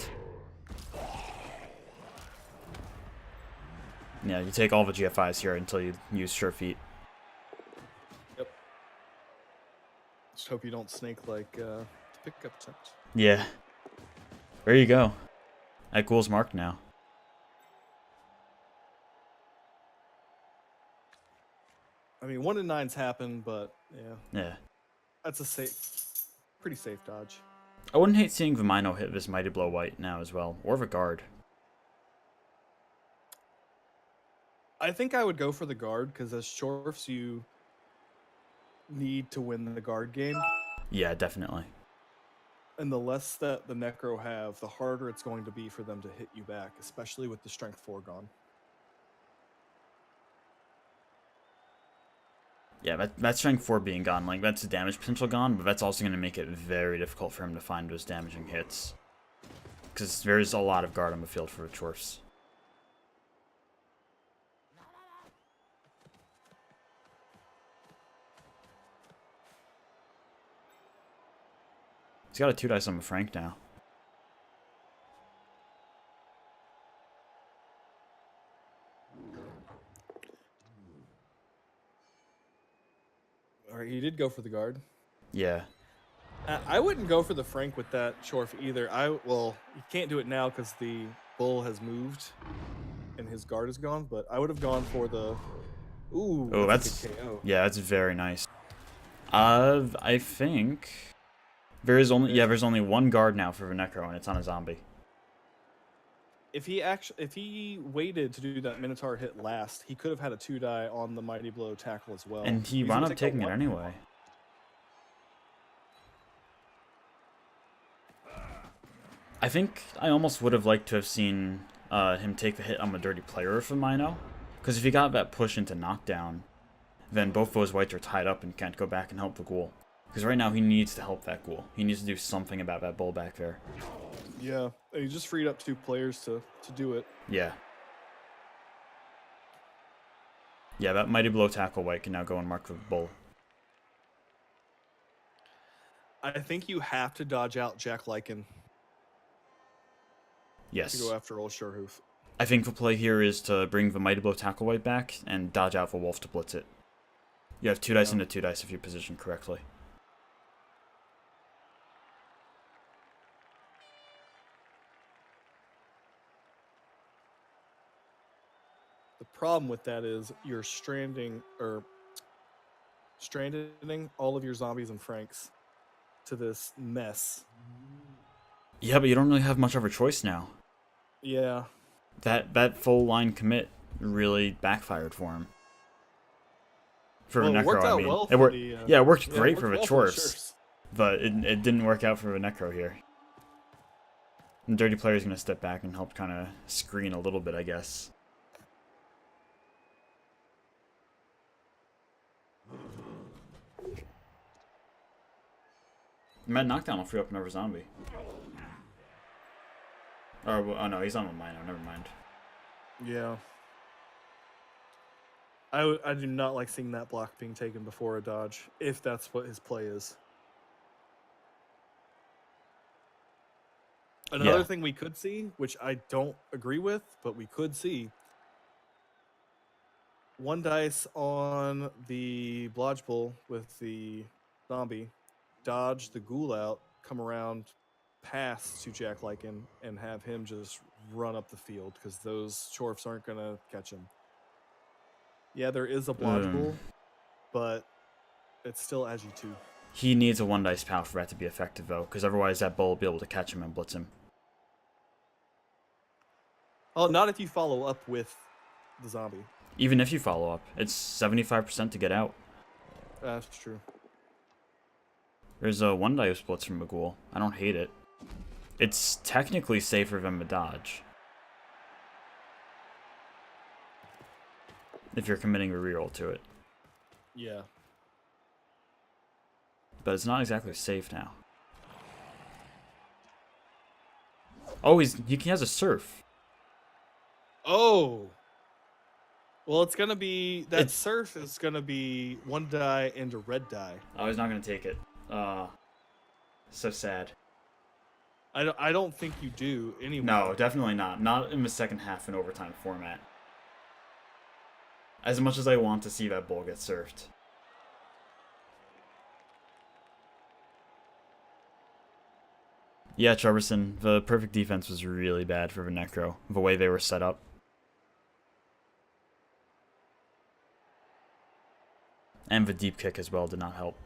Yeah, you take all the GFIs here until you use sure feet. Yep. Just hope you don't snake like pickup attempt. Yeah. There you go. That ghoul's marked now. I mean, 1 in 9s happen, but yeah. Yeah. That's a pretty safe dodge. I wouldn't hate seeing the Mino hit this Mighty Blow White now as well, or the guard. I think I would go for the guard, because as Shorfs, you need to win the guard game. Yeah, definitely. And the less that the Necro have, the harder it's going to be for them to hit you back, especially with the Strength 4 gone. Yeah, that Strength 4 being gone, like, that's the damage potential gone, but that's also going to make it very difficult for him to find those damaging hits. Because there's a lot of guard on the field for the Chorfs. He's got a 2 dice on the Frank now. All right, he did go for the guard. Yeah. I wouldn't go for the Frank with that Chorf either. Well, you can't do it now because the bull has moved and his guard is gone, but I would have gone for the... Ooh, Oh, that's a good KO. yeah, that's very nice. I think there's only one guard now for the Necro, and it's on a zombie. If he waited to do that Minotaur hit last, he could have had a 2-die on the Mighty Blow tackle as well. And he He's wound gonna up take taking it one. anyway. I think I almost would have liked to have seen him take the hit on the Dirty Player for Mino. Because if he got that push into knockdown, then both those whites are tied up and can't go back and help the ghoul. Because right now he needs to help that ghoul. He needs to do something about that bull back there. Yeah, and he just freed up 2 players to do it. Yeah. Yeah, that Mighty Blow Tackle White can now go and mark the bull. I think you have to dodge out Jack Lycan Yes. to go after Old Surehoof. I think the play here is to bring the Mighty Blow Tackle White back and dodge out the Wolf to blitz it. You have 2 dice into 2 dice if you position correctly. The problem with that is you're stranding all of your zombies and Franks to this mess. Yeah, but you don't really have much of a choice now. Yeah. That full line commit really backfired for him. For Well, the it worked Necro, out I mean. well It for the, yeah, it worked yeah, great it for the worked well for the Chorfs, Sheriffs. but it didn't work out for the Necro here. And Dirty Player's going to step back and help kind of screen a little bit, I guess. Mad Knockdown will free up another zombie. Oh no, he's on the Mino, never mind. Yeah. I do not like seeing that block being taken before a dodge, if that's what his play is. Another thing we could see, which I don't agree with, but we could see, 1 dice on the Blodge Bull with the zombie, dodge the ghoul out, come around, pass to Jack Lycan, and have him just run up the field, because those Chorfs aren't going to catch him. Yeah, there is a Blodge Bull, but it's still Agi 2. He needs a 1 dice power for that to be effective, though, because otherwise that bull will be able to catch him and blitz him. Oh, not if you follow up with the zombie. Even if you follow up, it's 75% to get out. That's true. There's a 1 dice blitz from Magul. I don't hate it. It's technically safer than the dodge. If you're committing a reroll to it. Yeah. But it's not exactly safe now. Oh, he has a surf. Oh! Well, it's going to be... That surf is going to be 1 die and a red die. Oh, he's not going to take it. So sad. I don't think you do anyway. No, definitely not. Not in the second half in overtime format. As much as I want to see that bull get surfed. Yeah, Treverson, the perfect defense was really bad for the Necro, the way they were set up. And the deep kick as well did not help.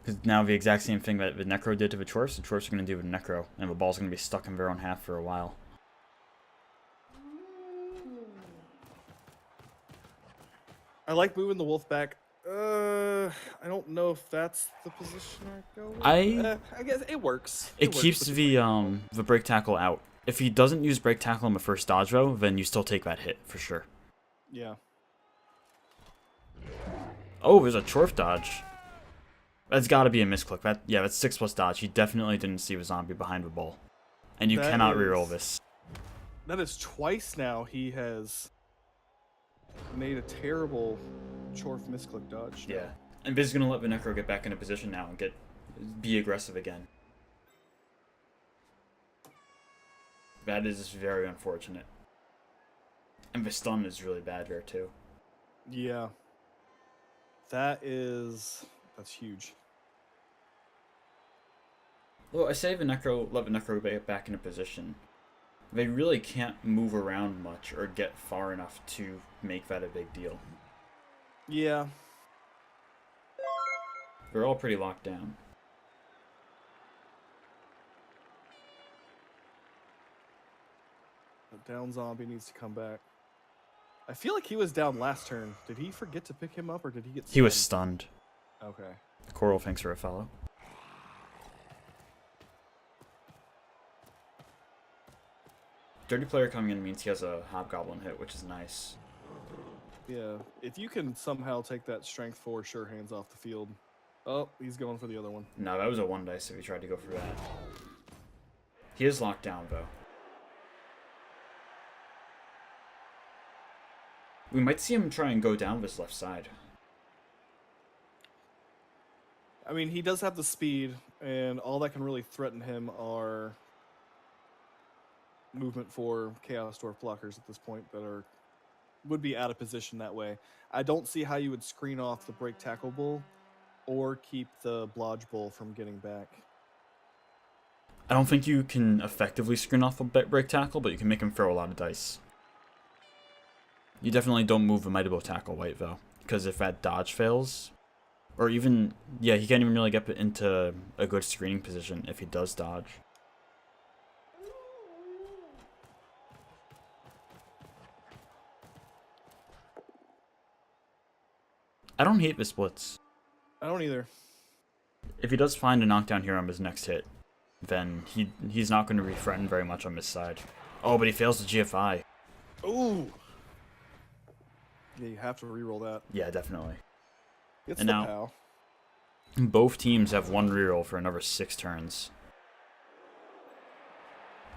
Because now the exact same thing that the Necro did to the Chorfs are going to do with the Necro, and the ball's going to be stuck in their own half for a while. I like moving the wolf back. I don't know if that's the position I go with. I guess it works. It keeps the break tackle out. If he doesn't use break tackle in the first dodge row, then you still take that hit for sure. Yeah. Oh, there's a Chorf dodge. That's got to be a misclick. That's 6+ dodge. He definitely didn't see the zombie behind the bull. And you cannot reroll this. That is twice now he has made a terrible Chorf misclick dodge. Yeah. And Biz is going to let the Necro get back into position now and be aggressive again. That is very unfortunate. And the stun is really bad there too. Yeah. That's huge. Well, I say let the Necro get back into position. They really can't move around much or get far enough to make that a big deal. Yeah. They're all pretty locked down. The down zombie needs to come back. I feel like he was down last turn. Did he forget to pick him up, or did he get stunned? He was stunned. Okay. Coral, thanks for a follow. Dirty Player coming in means he has a Hobgoblin hit, which is nice. Yeah, if you can somehow take that strength 4 sure hands off the field. Oh, he's going for the other one. No, that was a 1 dice if he tried to go for that. He is locked down, though. We might see him try and go down this left side. I mean, he does have the speed, and all that can really threaten him are movement for Chaos Dwarf blockers at this point that would be out of position that way. I don't see how you would screen off the break tackle bull or keep the blodge bull from getting back. I don't think you can effectively screen off a break tackle, but you can make him throw a lot of dice. You definitely don't move a Mighty Blow tackle white, though, because if that dodge fails, or even, yeah, he can't even really get into a good screening position if he does dodge. I don't hate the splits. I don't either. If he does find a knockdown here on his next hit, then he's not going to be threatened very much on this side. Oh, but he fails the GFI. Ooh. Yeah, you have to reroll that. Yeah, definitely. It's and the now, POW. Both teams have one reroll for another 6 turns.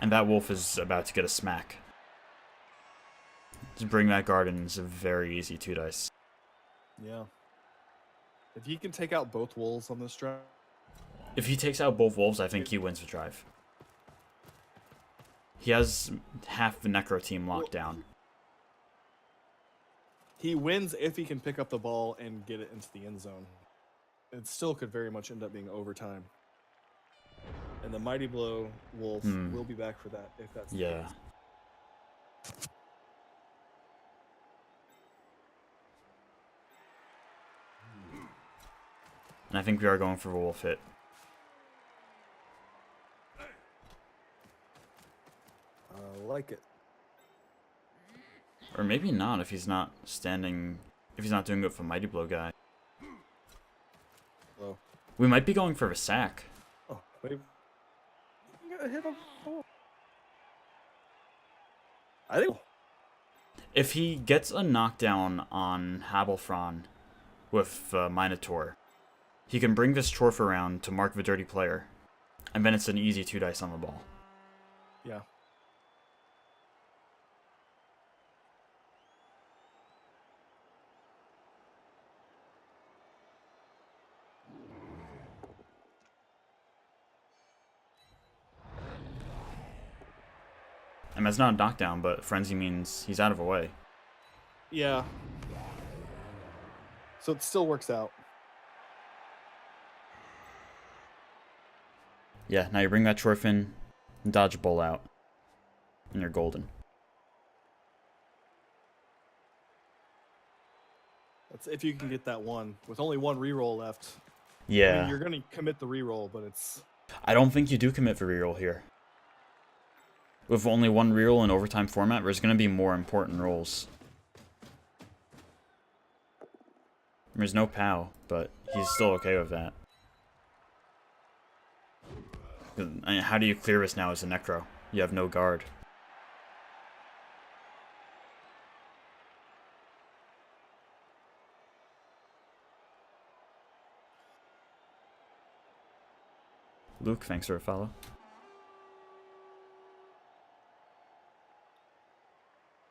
And that wolf is about to get a smack. Just bring that garden is a very easy 2 dice. Yeah. If he can take out both wolves on this drive. If he takes out both wolves, I think he wins the drive. He has half the Necro team locked down. He wins if he can pick up the ball and get it into the end zone. It still could very much end up being overtime. And the Mighty Blow wolf will be back for that if that's the case. And I think we are going for a wolf hit. I like it. Or maybe not if he's not standing, if he's not doing it for Mighty Blow guy. Oh. We might be going for a sack. Oh, wait. You gotta hit him. Oh. I think. If he gets a knockdown on Habelfron with Minotaur, he can bring this Chorf around to mark the dirty player. And then it's an easy 2 dice on the ball. Yeah. And that's not a knockdown, but Frenzy means he's out of the way. Yeah. So it still works out. Yeah, now you bring that Chorf in, and dodge a bull out, and you're golden. That's if you can get that one. With only one reroll left. Yeah. I mean, you're going to commit the reroll, but it's... I don't think you do commit for reroll here. With only one reroll in overtime format, there's going to be more important rolls. There's no POW, but he's still okay with that. I mean, how do you clear this now as a Necro? You have no guard. Luke, thanks for a follow.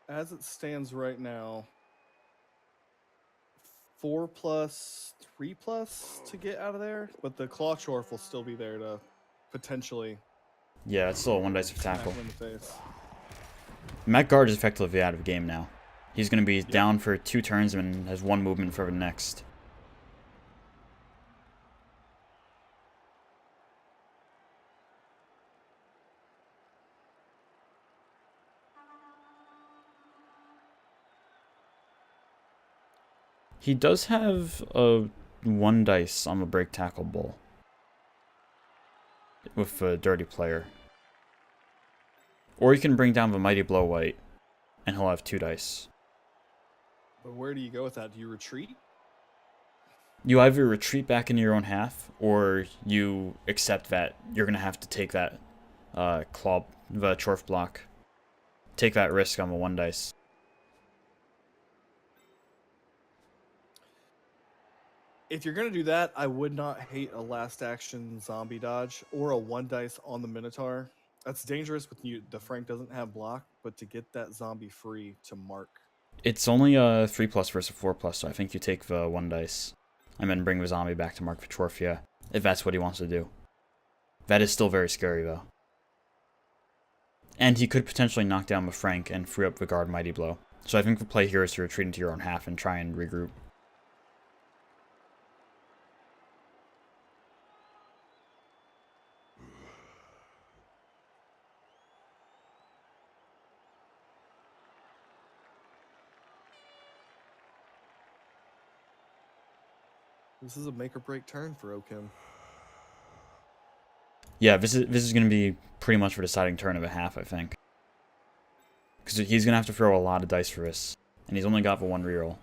As it stands right now, 4+, 3+ to get out of there, but the Claw Chorf will still be there to potentially... Yeah, it's still a 1 dice of tackle. In the face. Matt Guard is effectively out of the game now. He's going to be down for 2 turns and has 1 movement for the next. He does have a 1 dice on the break tackle bull with a dirty player. Or you can bring down the Mighty Blow white, and he'll have 2 dice. But where do you go with that? Do you retreat? You either retreat back into your own half, or you accept that you're going to have to take that the Chorf block. Take that risk on the 1 dice. If you're going to do that, I would not hate a last action zombie dodge or a 1 dice on the Minotaur. That's dangerous with you. The Frank doesn't have block, but to get that zombie free to mark. It's only a 3+ versus a 4+, so I think you take the 1 dice. And then bring the zombie back to mark the Chorf, yeah. If that's what he wants to do. That is still very scary, though. And he could potentially knock down the Frank and free up the guard Mighty Blow. So I think the play here is to retreat into your own half and try and regroup. This is a make or break turn for Oakham. Yeah, this is going to be pretty much the deciding turn of a half, I think. Because he's going to have to throw a lot of dice for this. And he's only got the 1 reroll.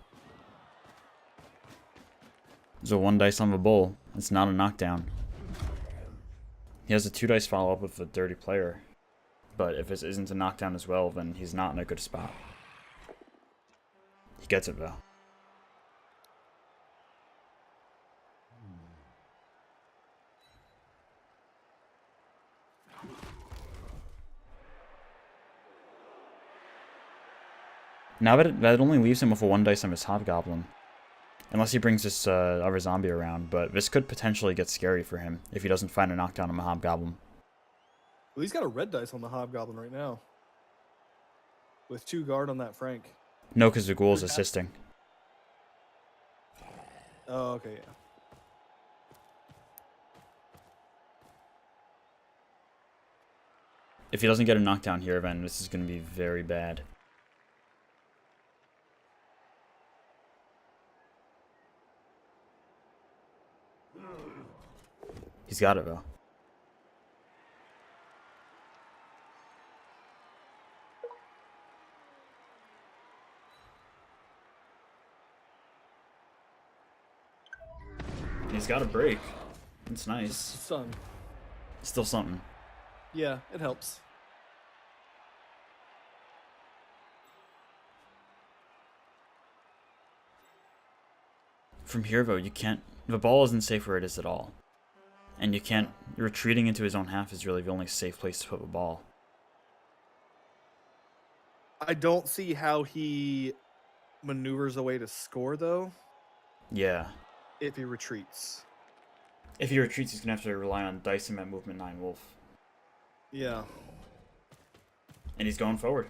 So 1 dice on the bull. It's not a knockdown. He has a 2 dice follow-up with the dirty player. But if this isn't a knockdown as well, then he's not in a good spot. He gets it, though. Now that only leaves him with a 1 dice on his Hobgoblin. Unless he brings this other zombie around, but this could potentially get scary for him if he doesn't find a knockdown on the Hobgoblin. Well, he's got a red dice on the Hobgoblin right now. With 2 guard on that Frank. No, because the ghoul's assisting. Oh, okay, yeah. If he doesn't get a knockdown here, then this is going to be very bad. He's got it, though. He's got a break. It's nice. Still something. Yeah, it helps. From here, though, you can't... The ball isn't safe where it is at all. And you can't... Retreating into his own half is really the only safe place to put the ball. I don't see how he maneuvers a way to score, though. Yeah. If he retreats. If he retreats, he's going to have to rely on dice him at movement 9 wolf. Yeah. And he's going forward.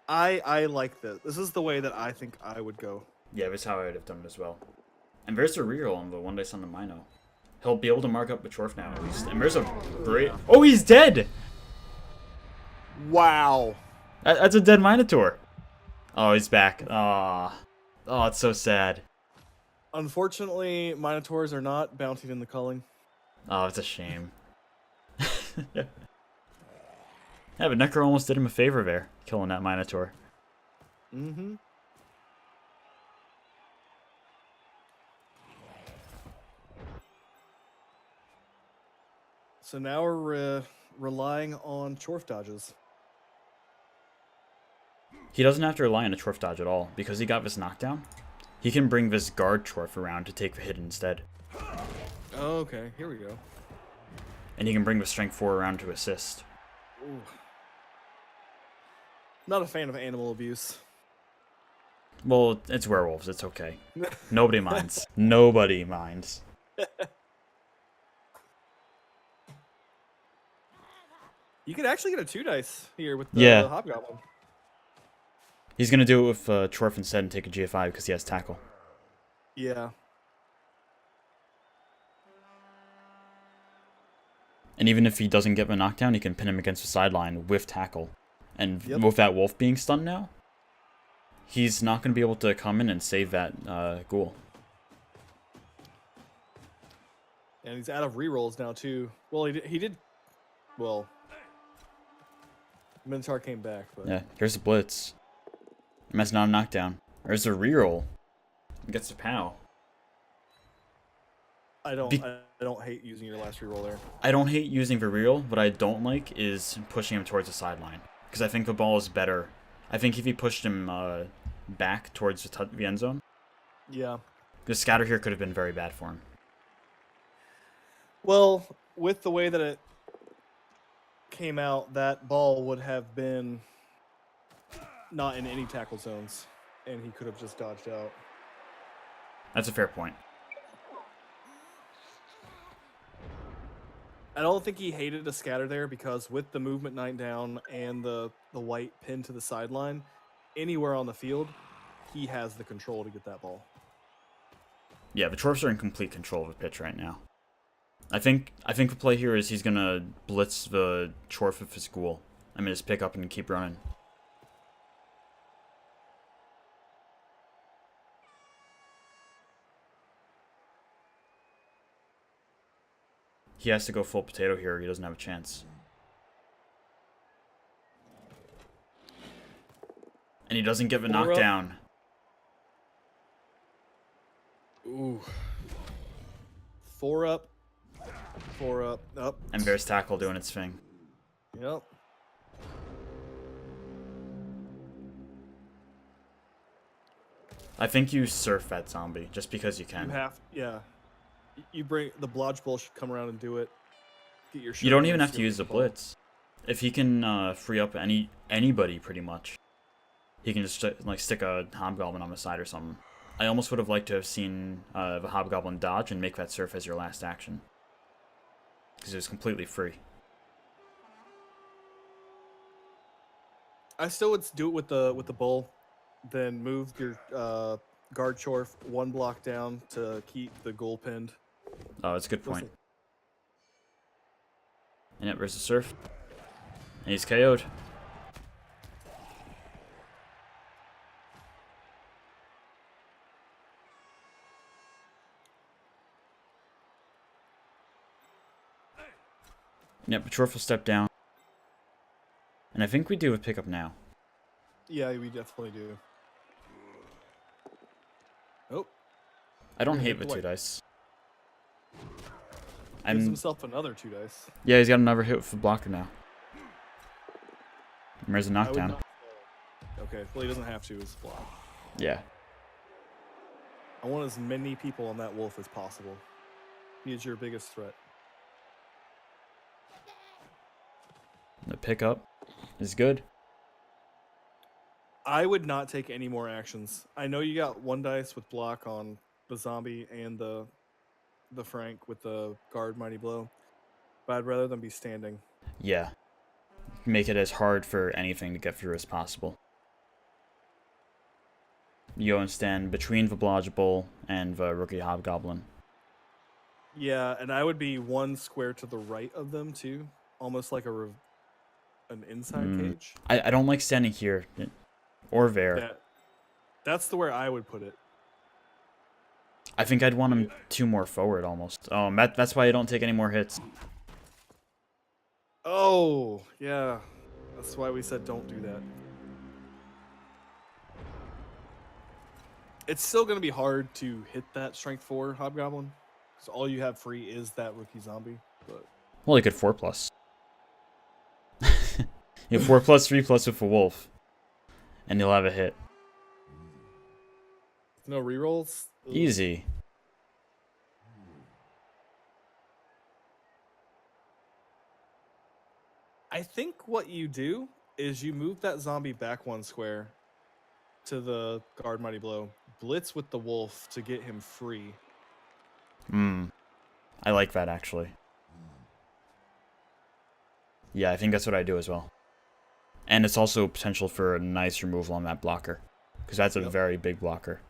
I like this. This is the way that I think I would go. Yeah, that's how I would have done it as well. And there's a reroll on the 1 dice on the Mino. He'll be able to mark up the Chorf now, at least. And there's a break. Oh, he's dead! Wow. That's a dead Minotaur. Oh, he's back. Ah. Oh, it's so sad. Unfortunately, Minotaurs are not bountied in the culling. Oh, it's a shame. Yeah, but Necro almost did him a favor there, killing that Minotaur. Mm-hmm. So now we're relying on Chorf dodges. He doesn't have to rely on a Chorf dodge at all, because he got this knockdown. He can bring this guard Chorf around to take the hit instead. Oh, okay, here we go. And he can bring the strength 4 around to assist. Ooh. Not a fan of animal abuse. Well, it's werewolves, it's okay. Nobody minds. Nobody minds. You could actually get a 2 dice here with the Hobgoblin. He's going to do it with Chorf instead and take a GFI because he has tackle. Yeah. And even if he doesn't get the knockdown, he can pin him against the sideline with tackle. And with that wolf being stunned now, he's not going to be able to come in and save that ghoul. And he's out of rerolls now, too. Well, he did... Well... Minotaur came back, but... Yeah, here's the blitz. And that's not a knockdown. There's a reroll. He gets the POW. I don't hate using your last reroll there. I don't hate using the reroll. What I don't like is pushing him towards the sideline. Because I think the ball is better. I think if he pushed him back towards the end zone... Yeah. The scatter here could have been very bad for him. Well, with the way that it came out, that ball would have been not in any tackle zones, and he could have just dodged out. That's a fair point. I don't think he hated a scatter there because with the movement 9 down and the white pin to the sideline, anywhere on the field, he has the control to get that ball. Yeah, the Chorfs are in complete control of the pitch right now. I think the play here is he's gonna blitz the Chorf with his ghoul. I mean, just pick up and keep running. He has to go full potato here or he doesn't have a chance. And he doesn't give a knockdown. Ooh. 4 up. 4 up. Up. And Bear's tackle doing its thing. Yep. I think you surf that zombie just because you can. You have, yeah. You bring the blodge bull should come around and do it. Get your. You don't even have to use the blitz. If he can free up anybody pretty much, he can just like stick a hobgoblin on the side or something. I almost would have liked to have seen the hobgoblin dodge and make that surf as your last action, because it was completely free. I still would do it with the bull, then move your guard Chorf 1 block down to keep the goal pinned. Oh, that's a good point. And yet, there's the surf. And he's KO'd. Yep, the Chorf will step down. And I think we do a pickup now. Yeah, we definitely do. Oh. I don't hate the 2 dice. Gives himself another 2 dice. Yeah, he's got another hit with the blocker now. And there's a knockdown. Okay, well he doesn't have to. It's block. Yeah. I want as many people on that wolf as possible. He is your biggest threat. The pickup is good. I would not take any more actions. I know you got 1 dice with block on the zombie and the Frank with the guard mighty blow, but I'd rather them be standing. Yeah. Make it as hard for anything to get through as possible. You go and stand between the Blodge Bull and the rookie Hobgoblin. Yeah, and I would be 1 square to the right of them too, almost like an inside cage. I don't like standing here or there. That's the where I would put it. I think I'd want him 2 more forward almost. Oh, that's why I don't take any more hits. Oh, yeah. That's why we said don't do that. It's still going to be hard to hit that strength 4 Hobgoblin. Because all you have free is that rookie zombie. But well, you could 4+. You have 4+, 3+ with a wolf. And you'll have a hit. No rerolls? Easy. I think what you do is you move that zombie back 1 square to the guard mighty blow. Blitz with the wolf to get him free. I like that actually. Yeah, I think that's what I do as well. And it's also potential for a nice removal on that blocker, because that's a very big blocker.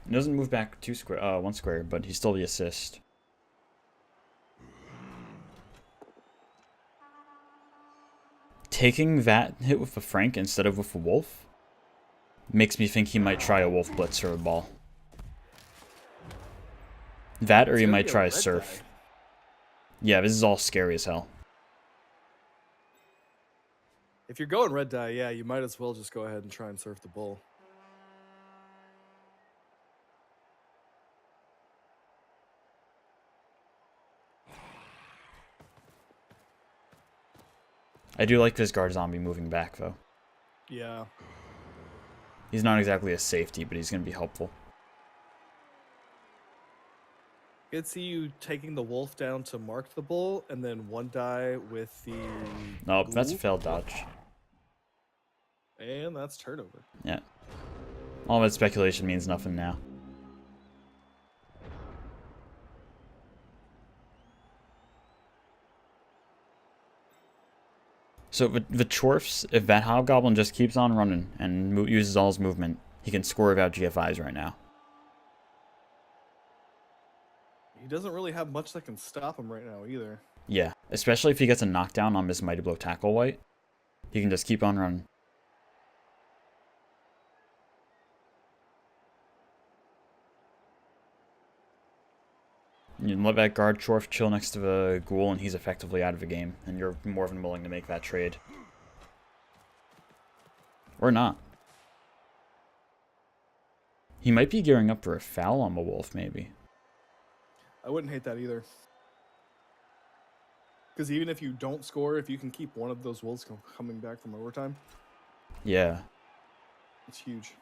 He doesn't move back 1 square, but he's still the assist. Taking that hit with a Frank instead of with a wolf makes me think he might try a wolf blitz or a ball. That or he might try a surf. Yeah, this is all scary as hell. If you're going red die, yeah, you might as well just go ahead and try and surf the bull. I do like this guard zombie moving back, though. Yeah. He's not exactly a safety, but he's going to be helpful. I could see you taking the wolf down to mark the bull, and then one die with the. Nope, that's a ghoul, failed dodge. and that's turnover. Yeah. All that speculation means nothing now. So the Chorfs, if that Hobgoblin just keeps on running and uses all his movement, he can score without GFIs right now. He doesn't really have much that can stop him right now either. Yeah, especially if he gets a knockdown on this Mighty Blow Tackle White. He can just keep on running. You let that guard Chorf chill next to the Ghoul and he's effectively out of the game, and you're more than willing to make that trade. Or not. He might be gearing up for a foul on the Wolf, maybe. I wouldn't hate that either. Because even if you don't score, if you can keep one of those wolves coming back from overtime, Yeah. it's huge.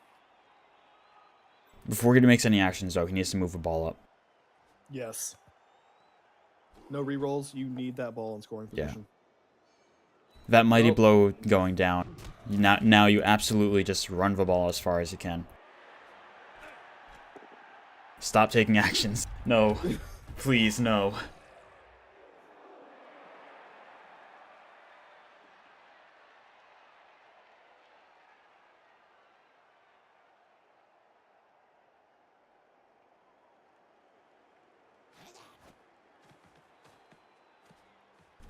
Before he makes any actions, though, he needs to move the ball up. Yes. No rerolls. You need that ball in scoring position. That Mighty Blow going down. Now you absolutely just run the ball as far as you can. Stop taking actions. No. Please, no.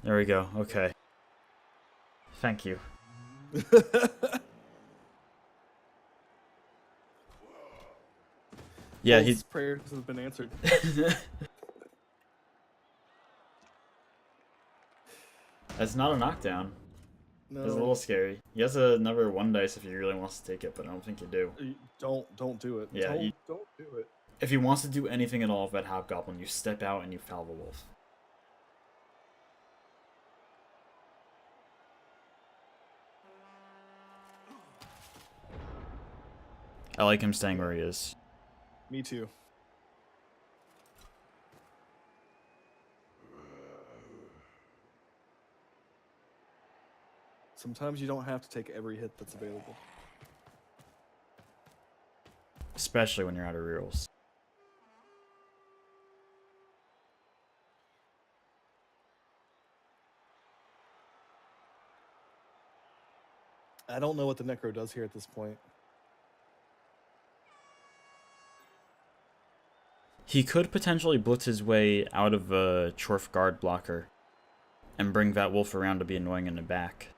There we go. Okay. Thank you. Yeah, his prayers have been answered. That's not a knockdown. No. It's a little scary. He has another 1 dice if he really wants to take it, but I don't think you do. Don't do it. Yeah, don't do it. If he wants to do anything at all with that Hobgoblin, you step out and you foul the Wolf. I like him staying where he is. Me too. Sometimes you don't have to take every hit that's available. Especially when you're out of rerolls. I don't know what the Necro does here at this point. He could potentially blitz his way out of a Chorf guard blocker and bring that Wolf around to be annoying in the back.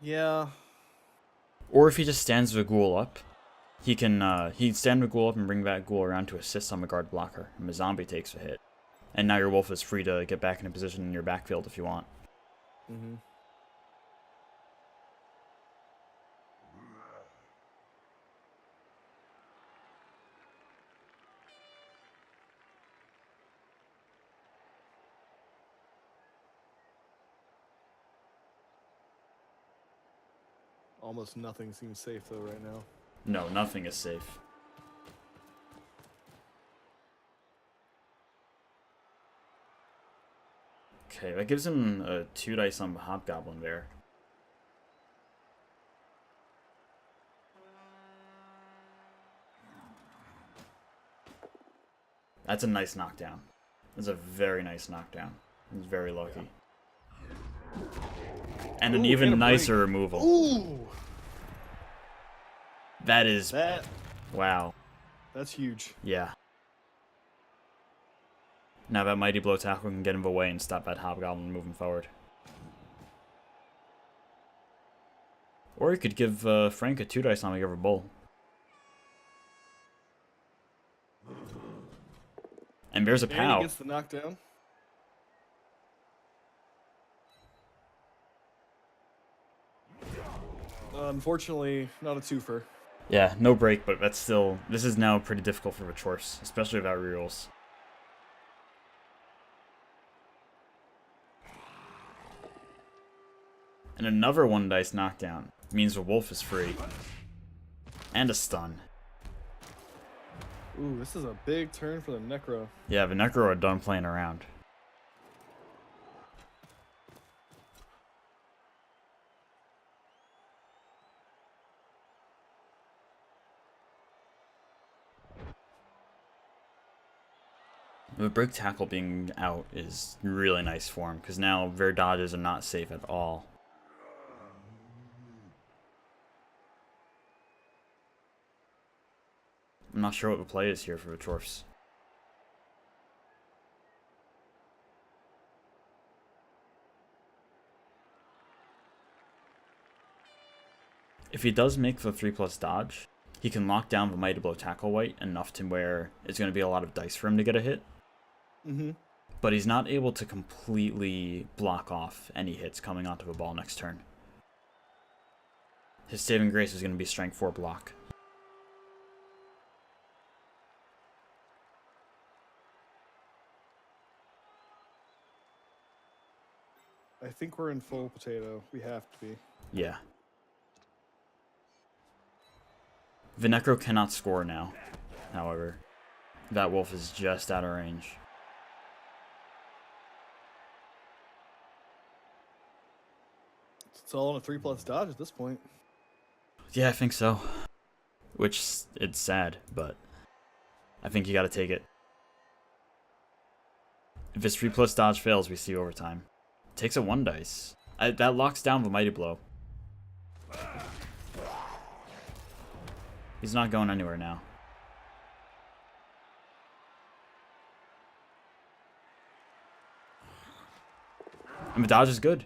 Yeah. Or if he just stands the Ghoul up, he can he'd stand the Ghoul up and bring that Ghoul around to assist on the guard blocker, and the zombie takes a hit. And now your Wolf is free to get back in a position in your backfield if you want. Mm-hmm. Almost nothing seems safe though right now. No, nothing is safe. Okay, that gives him a 2 dice on the Hobgoblin there. That's a nice knockdown. That's a very nice knockdown. He's very lucky. Yeah. And an even nicer removal. Ooh! That is... Wow. That's huge. Yeah. Now that Mighty Blow Tackle can get in the way and stop that Hobgoblin moving forward. Or he could give Frank a 2 dice on the other bull. And there's a And POW. he gets the knockdown. Unfortunately, not a twofer. Yeah, no break, but that's still... This is now pretty difficult for the Chorfs, especially without rerolls. And another 1 dice knockdown means the Wolf is free. And a stun. Ooh, this is a big turn for the Necro. Yeah, the Necro are done playing around. The break tackle being out is really nice for him, because now their dodges are not safe at all. I'm not sure what the play is here for the Chorfs. If he does make the 3+ dodge, he can lock down the Mighty Blow Tackle White enough to where it's going to be a lot of dice for him to get a hit. But he's not able to completely block off any hits coming onto the ball next turn. His saving grace is going to be Strength 4 block. I think we're in full potato. We have to be. Yeah. The Necro cannot score now, however. That wolf is just out of range. It's all on a 3+ dodge at this point. Yeah, I think so. Which, it's sad, but I think you gotta take it. If his 3+ dodge fails, we see overtime. Takes a 1 dice. That locks down the Mighty Blow. He's not going anywhere now. And the dodge is good.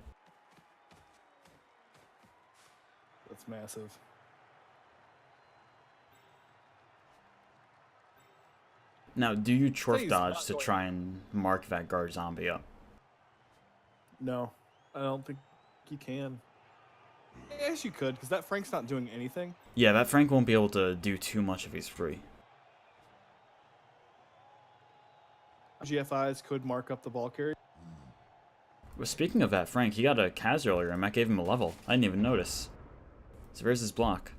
That's massive. Now, do you Chorf dodge to try and mark that guard zombie up? No, I don't think you can. Yes, you could, because that Frank's not doing anything. Yeah, that Frank won't be able to do too much if he's free. GFIs could mark up the ball carry. Well, speaking of that Frank, he got a Kaz earlier, and that gave him a level. I didn't even notice. So where's his block?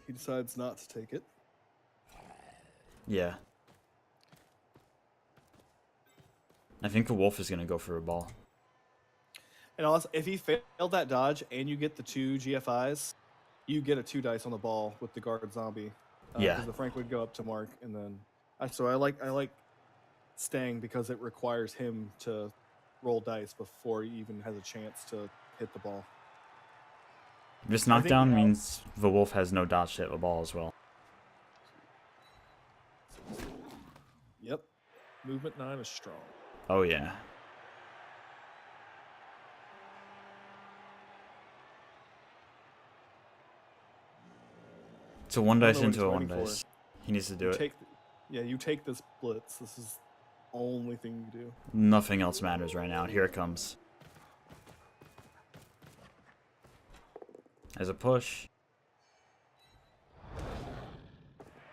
He decides not to take it. Yeah. I think the wolf is going to go for a ball. And also, if he failed that dodge and you get the 2 GFIs, you get a 2 dice on the ball with the guard zombie. Yeah. Because the Frank would go up to mark, and then so I like staying because it requires him to roll dice before he even has a chance to hit the ball. This knockdown means the wolf has no dodge to hit the ball as well. Yep. Movement 9 is strong. Oh, yeah. It's a 1 dice into a 1 dice. He needs to do it. You take this blitz. This is the only thing you do. Nothing else matters right now. Here it comes. As a push.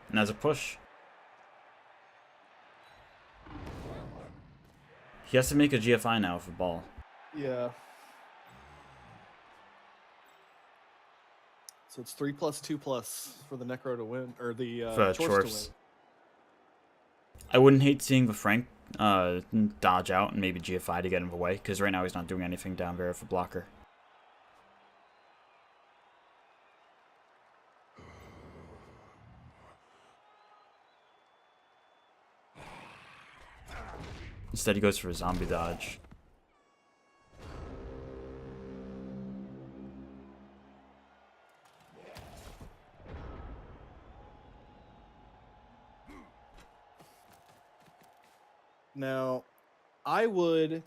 And as a push. He has to make a GFI now with the ball. Yeah. So it's 3+, 2+ for the Necro to win, or the Chorfs to win. I wouldn't hate seeing the Frank dodge out and maybe GFI to get him away, because right now he's not doing anything down there with a blocker. Instead he goes for a zombie dodge. Now, I would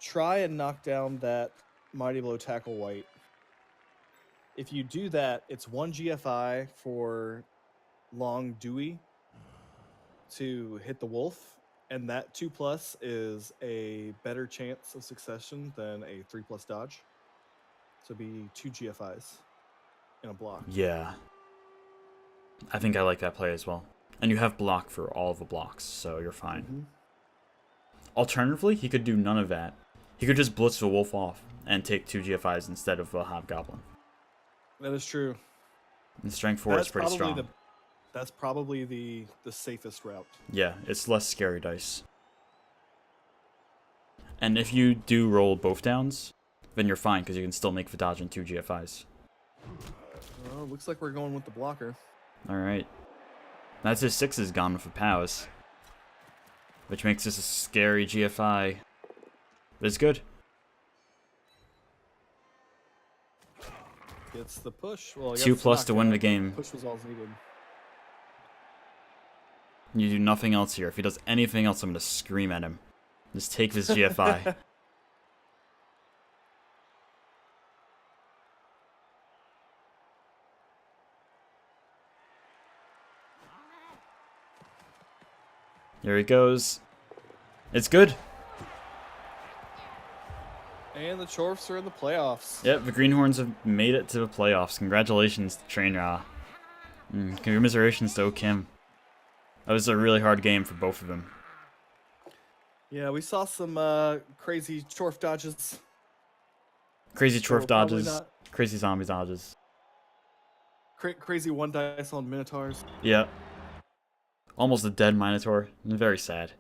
try and knock down that Mighty Blow Tackle White. If you do that, it's 1 GFI for Long Dewey to hit the wolf, and that 2+ is a better chance of succession than a 3+ dodge. So it'd be 2 GFIs in a block. Yeah. I think I like that play as well. And you have block for all the blocks, so you're fine. Mm-hmm. Alternatively, he could do none of that. He could just blitz the wolf off and take 2 GFIs instead of the hobgoblin. That is true. And strength 4 is pretty strong. That's probably the safest route. Yeah, it's less scary dice. And if you do roll both downs, then you're fine because you can still make the dodge in 2 GFIs. Well, looks like we're going with the blocker. All right. That's his 6s gone with the POWs. Which makes this a scary GFI. But it's good. Gets the push. Well, 2+ to win the game. Push was all needed. You do nothing else here. If he does anything else, I'm going to scream at him. Just take this GFI. There he goes. It's good. And the Chorfs are in the playoffs. Yep, the Greenhorns have made it to the playoffs. Congratulations to TrainRa. Commiserations to Kim. That was a really hard game for both of them. Yeah, we saw some crazy Chorf dodges. Crazy Chorf dodges. Not... Crazy zombie dodges. Crazy 1 dice on Minotaurs. Yeah. Almost a dead Minotaur. Very sad.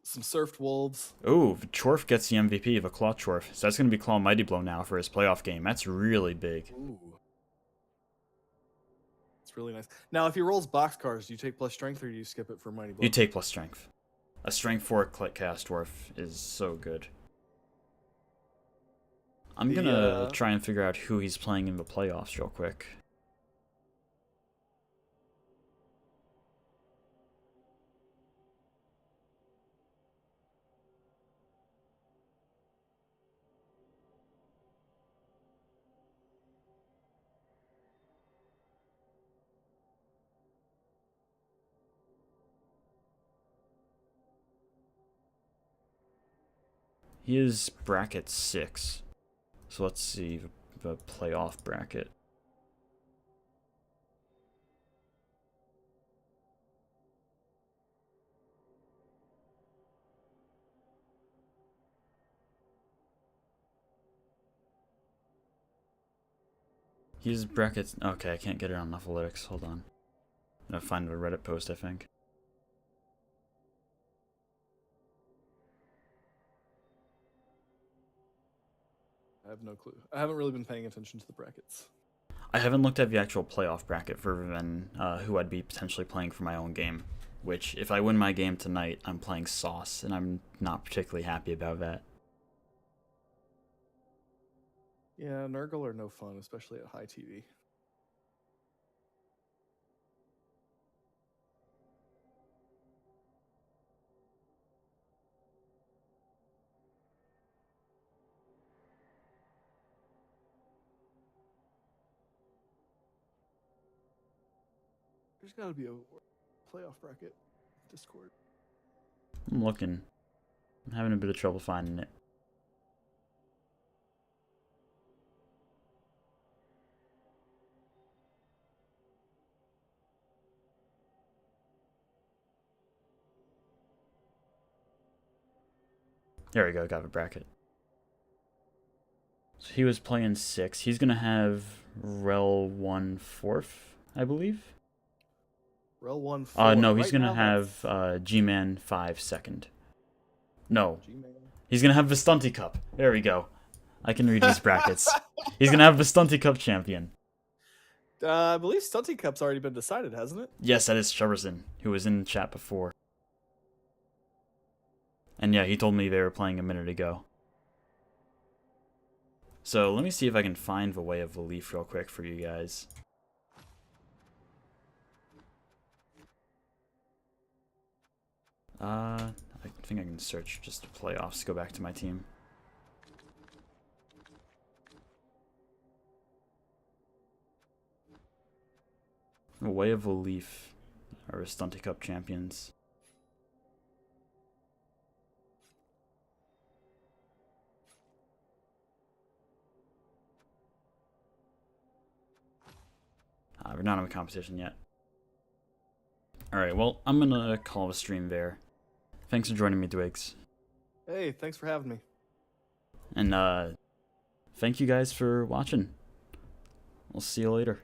Some surfed wolves. Oh, the Chorf gets the MVP of a Claw Chorf. So that's going to be Claw Mighty Blow now for his playoff game. That's really big. Ooh. It's really nice. Now, if he rolls boxcars, do you take plus strength or do you skip it for Mighty Blow? You take plus strength. A strength 4 Chaos Dwarf is so good. I'm going to try and figure out who he's playing in the playoffs real quick. He is bracket 6. So let's see the playoff bracket. He's brackets. Okay, I can't get it on Athletics. Hold on. I'm gonna find a Reddit post, I think. I have no clue. I haven't really been paying attention to the brackets. I haven't looked at the actual playoff bracket for then who I'd be potentially playing for my own game. Which, if I win my game tonight, I'm playing Sauce, and I'm not particularly happy about that. Yeah, Nurgle are no fun, especially at high TV. There's got to be a playoff bracket Discord. I'm looking. I'm having a bit of trouble finding it. There we go, got a bracket. So he was playing 6. He's going to have Rel 1 4th, I believe. Rel 1 4. No, he's going to have G-Man 5 2nd. No. He's going to have the Stunty Cup. There we go. I can read these brackets. He's going to have the Stunty Cup champion. I believe Stunty Cup's already been decided, hasn't it? Yes, that is Chuberson, who was in the chat before. And yeah, he told me they were playing a minute ago. So let me see if I can find the Way of the Leaf real quick for you guys. I think I can search just the playoffs, go back to my team. The Way of the Leaf are Stunty Cup champions. We're not in the competition yet. Alright, well, I'm gonna call the stream there. Thanks for joining me, Dwigs. Hey, thanks for having me. And, thank you guys for watching. We'll see you later.